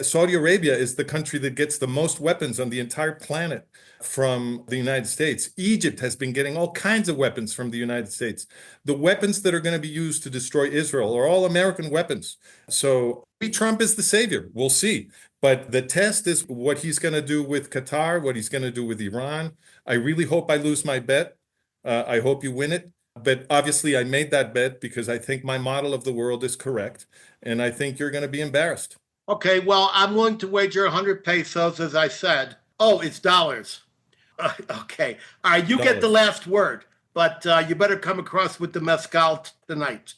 Saudi Arabia is the country that gets the most weapons on the entire planet from the United States. Egypt has been getting all kinds of weapons from the United States. The weapons that are going to be used to destroy Israel are all American weapons. So Trump is the savior. We'll see. But the test is what he's going to do with Qatar, what he's going to do with Iran. I really hope I lose my bet. I hope you win it. But obviously, I made that bet because I think my model of the world is correct. And I think you're going to be embarrassed. Okay, well, I'm willing to wager 100 pesos, as I said. Oh, it's dollars. Okay. All right, you get the last word, but you better come across with the mezcal tonight.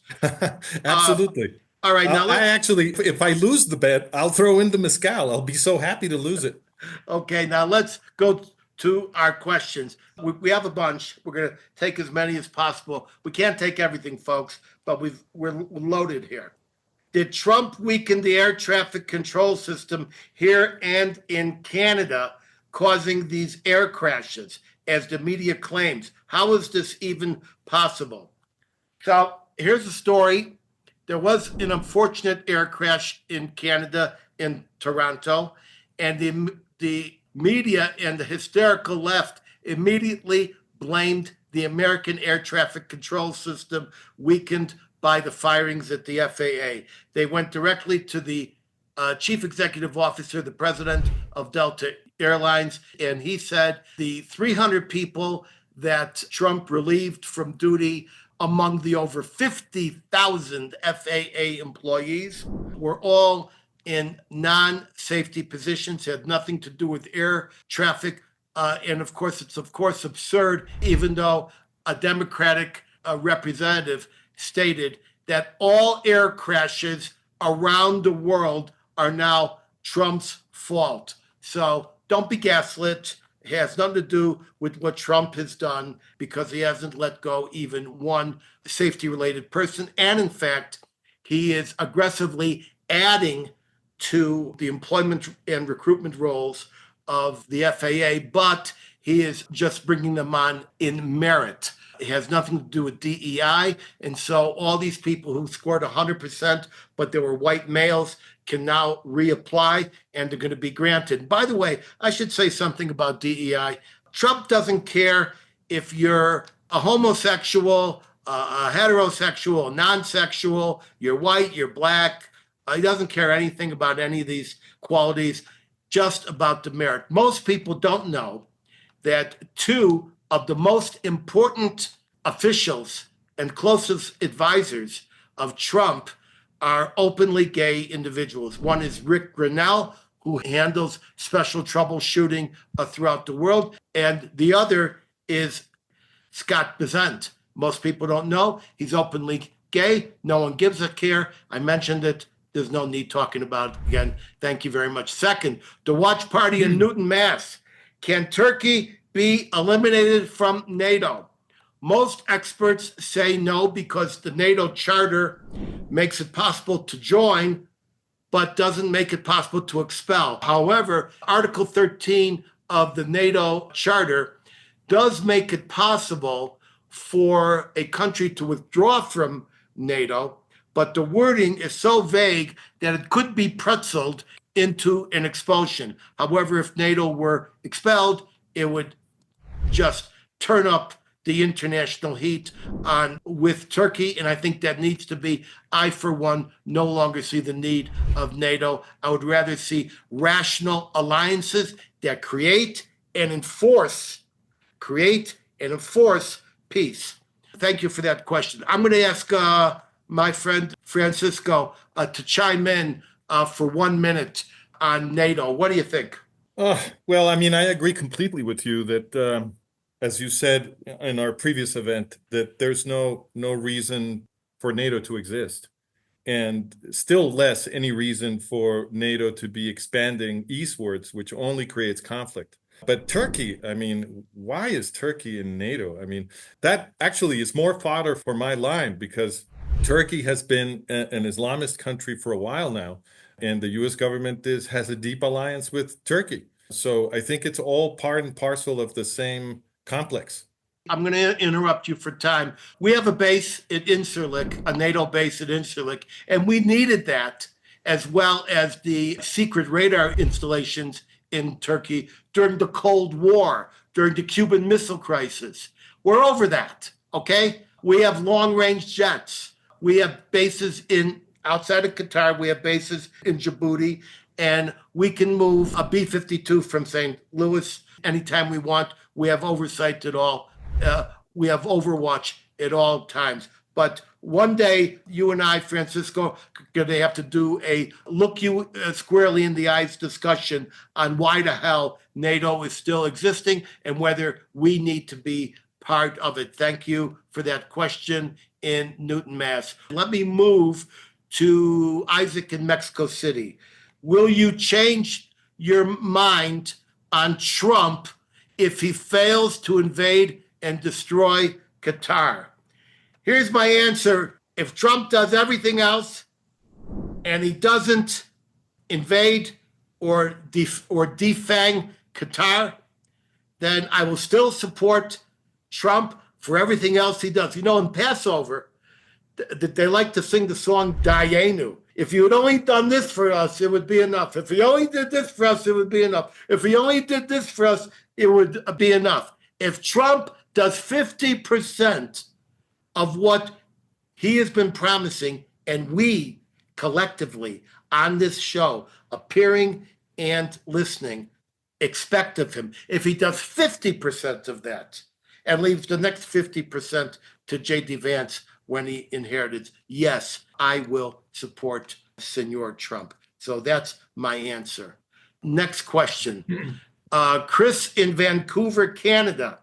Absolutely. All right, now if I lose the bet, I'll throw in the mezcal. I'll be so happy to lose it. Okay, now let's go to our questions. We have a bunch. We're going to take as many as possible. We can't take everything, folks, but we're loaded here. Did Trump weaken the air traffic control system here and in Canada, causing these air crashes, as the media claims? How is this even possible? So here's the story. There was an unfortunate air crash in Canada, in Toronto, and the media and the hysterical left immediately blamed the American air traffic control system weakened by the firings at the FAA. They went directly to the chief executive officer, the president of Delta Airlines, and he said the 300 people that Trump relieved from duty among the over 50,000 FAA employees were all in non-safety positions, had nothing to do with air traffic. And of course, it's absurd, even though a Democratic representative stated that all air crashes around the world are now Trump's fault. So don't be gaslit. It has nothing to do with what Trump has done, because he hasn't let go even one safety-related person. And in fact, he is aggressively adding to the employment and recruitment roles of the FAA, but he is just bringing them on in merit. It has nothing to do with DEI. And so all these people who scored 100%, but they were white males, can now reapply, and they're going to be granted. By the way, I should say something about DEI. Trump doesn't care if you're a homosexual, a heterosexual, a non-sexual, you're white, you're black. He doesn't care anything about any of these qualities, just about the merit. Most people don't know that two of the most important officials and closest advisors of Trump are openly gay individuals. One is Rick Grinnell, who handles special troubleshooting throughout the world, and the other is Scott Bessent. Most people don't know he's openly gay. No one gives a care. I mentioned it. There's no need talking about it again. Thank you very much. Second, the watch party in Newton, Mass. Can Turkey be eliminated from NATO? Most experts say no, because the NATO charter makes it possible to join, but doesn't make it possible to expel. However, Article 13 of the NATO charter does make it possible for a country to withdraw from NATO, but the wording is so vague that it could be pretzeled into an expulsion. However, if NATO were expelled, it would just turn up the international heat on with Turkey, and I think that needs to be. I, for one, no longer see the need of NATO. I would rather see rational alliances that create and enforce, create and enforce peace? Thank you for that question. I'm going to ask my friend Francisco to chime in for 1 minute on NATO. What do you think? Well, I mean, I agree completely with you that, as you said in our previous event, that there's no reason for NATO to exist, and still less any reason for NATO to be expanding eastwards, which only creates conflict. But Turkey, I mean, why is Turkey in NATO? I mean, that actually is more fodder for my line, because Turkey has been an Islamist country for a while now, and the US government has a deep alliance with Turkey. So I think it's all part and parcel of the same complex. I'm going to interrupt you for time. We have a base at Cielak, a NATO base at Cielak, and we needed that, as well as the secret radar installations in Turkey during the Cold War, during the Cuban Missile Crisis. We're over that, okay? We have long-range jets. We have bases outside of Qatar. We have bases in Djibouti, and we can move a B-52 from St. Louis anytime we want. We have oversight at all. We have overwatch at all times. But one day, you and I, Francisco, going to have to do a look you squarely in the eyes discussion on why the hell NATO is still existing and whether we need to be part of it. Thank you for that question in Newton, Mass. Let me move to Isaac in Mexico City. Will you change your mind on Trump if he fails to invade and destroy Qatar? Here's my answer. If Trump does everything else and he doesn't invade or defang Qatar, then I will still support Trump for everything else he does. You know, in Passover, they like to sing the song Dayenu. If you had only done this for us, it would be enough. If he only did this for us, it would be enough. If he only did this for us, it would be enough. If Trump does 50% of what he has been promising, and we collectively on this show, appearing and listening, expect of him, if he does 50% of that and leaves the next 50% to J.D. Vance when he inherited, yes, I will support Senor Trump. So that's my answer. Next question. Chris in Vancouver, Canada.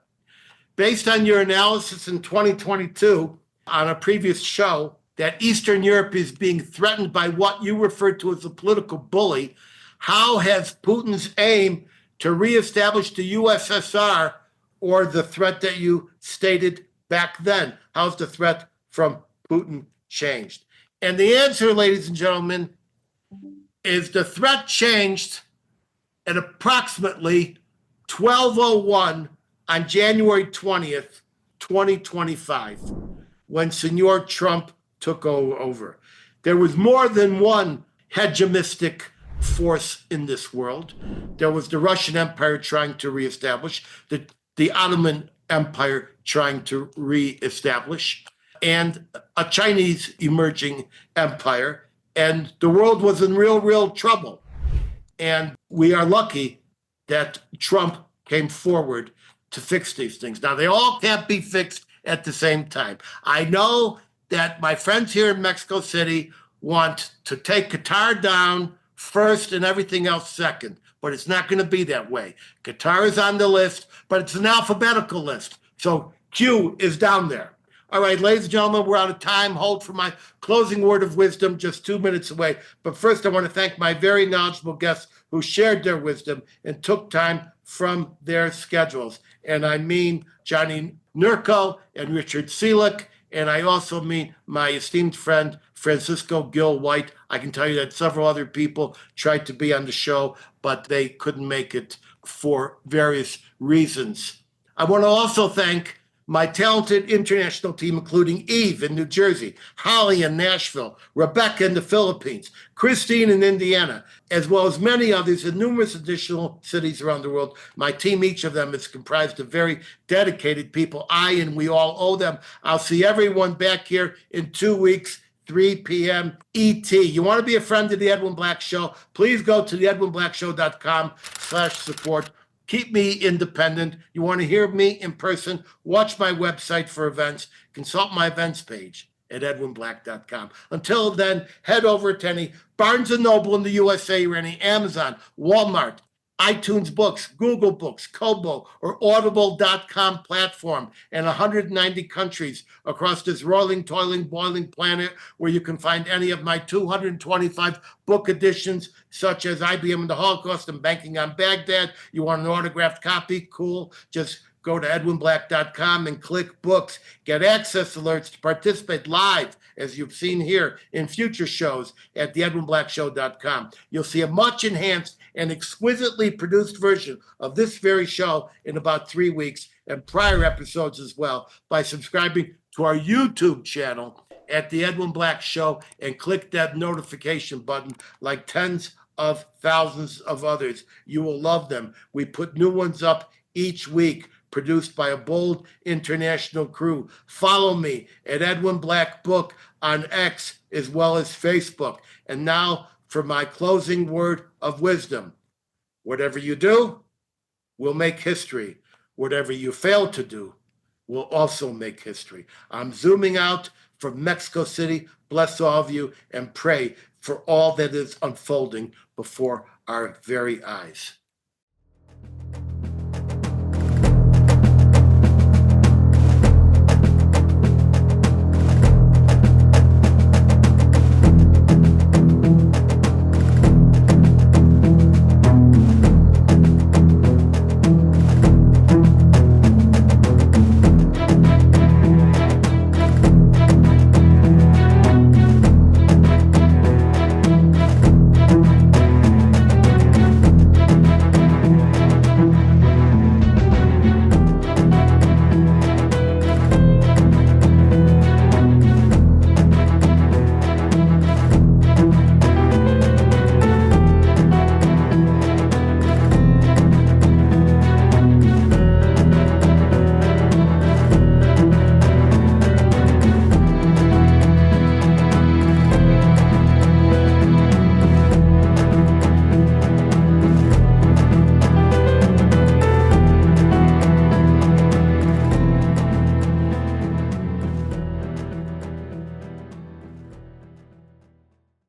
Based on your analysis in 2022 on a previous show that Eastern Europe is being threatened by what you referred to as a political bully, how has Putin's aim to reestablish the USSR, or the threat that you stated back then, how's the threat from Putin changed? And the answer, ladies and gentlemen, is the threat changed at approximately 12:01 on January 20th, 2025, when Senor Trump took over. There was more than one hegemonistic force in this world. There was the Russian Empire trying to reestablish, the Ottoman Empire trying to reestablish, and a Chinese emerging empire. And the world was in real trouble. And we are lucky that Trump came forward to fix these things. Now, they all can't be fixed at the same time. I know that my friends here in Mexico City want to take Qatar down first and everything else second, but it's not going to be that way. Qatar is on the list, but it's an alphabetical list. So Q is down there. All right, ladies and gentlemen, we're out of time. Hold for my closing word of wisdom, just 2 minutes away. But first, I want to thank my very knowledgeable guests who shared their wisdom and took time from their schedules. And I mean Johnny Nurko and Richard Cielak. And I also mean my esteemed friend, Francisco Gil White. I can tell you that several other people tried to be on the show, but they couldn't make it for various reasons. I want to also thank my talented international team, including Eve in New Jersey, Holly in Nashville, Rebecca in the Philippines, Christine in Indiana, as well as many others in numerous additional cities around the world. My team, each of them, is comprised of very dedicated people. We all owe them. I'll see everyone back here in 2 weeks, 3 p.m. ET. You want to be a friend of the Edwin Black Show? Please go to theedwinblackshow.com/support. keep me independent. You want to hear me in person, watch my website for events, consult my events page at edwinblack.com. Until then, head over to any Barnes & Noble in the USA or any Amazon, Walmart, iTunes Books, Google Books, Kobo, or Audible.com platform in 190 countries across this rolling, toiling, boiling planet where you can find any of my 225 book editions, such as IBM and the Holocaust and Banking on Baghdad. You want an autographed copy? Cool. Just go to edwinblack.com and click books. Get access alerts to participate live, as you've seen here, in future shows at theedwinblackshow.com. You'll see a much enhanced and exquisitely produced version of this very show in about 3 weeks, and prior episodes as well, by subscribing to our YouTube channel at The Edwin Black Show and click that notification button like tens of thousands of others. You will love them. We put new ones up each week, produced by a bold international crew. Follow me at Edwin Black Book on X as well as Facebook. And now for my closing word of wisdom. Whatever you do will make history. Whatever you fail to do will also make history. I'm zooming out from Mexico City. Bless all of you and pray for all that is unfolding before our very eyes.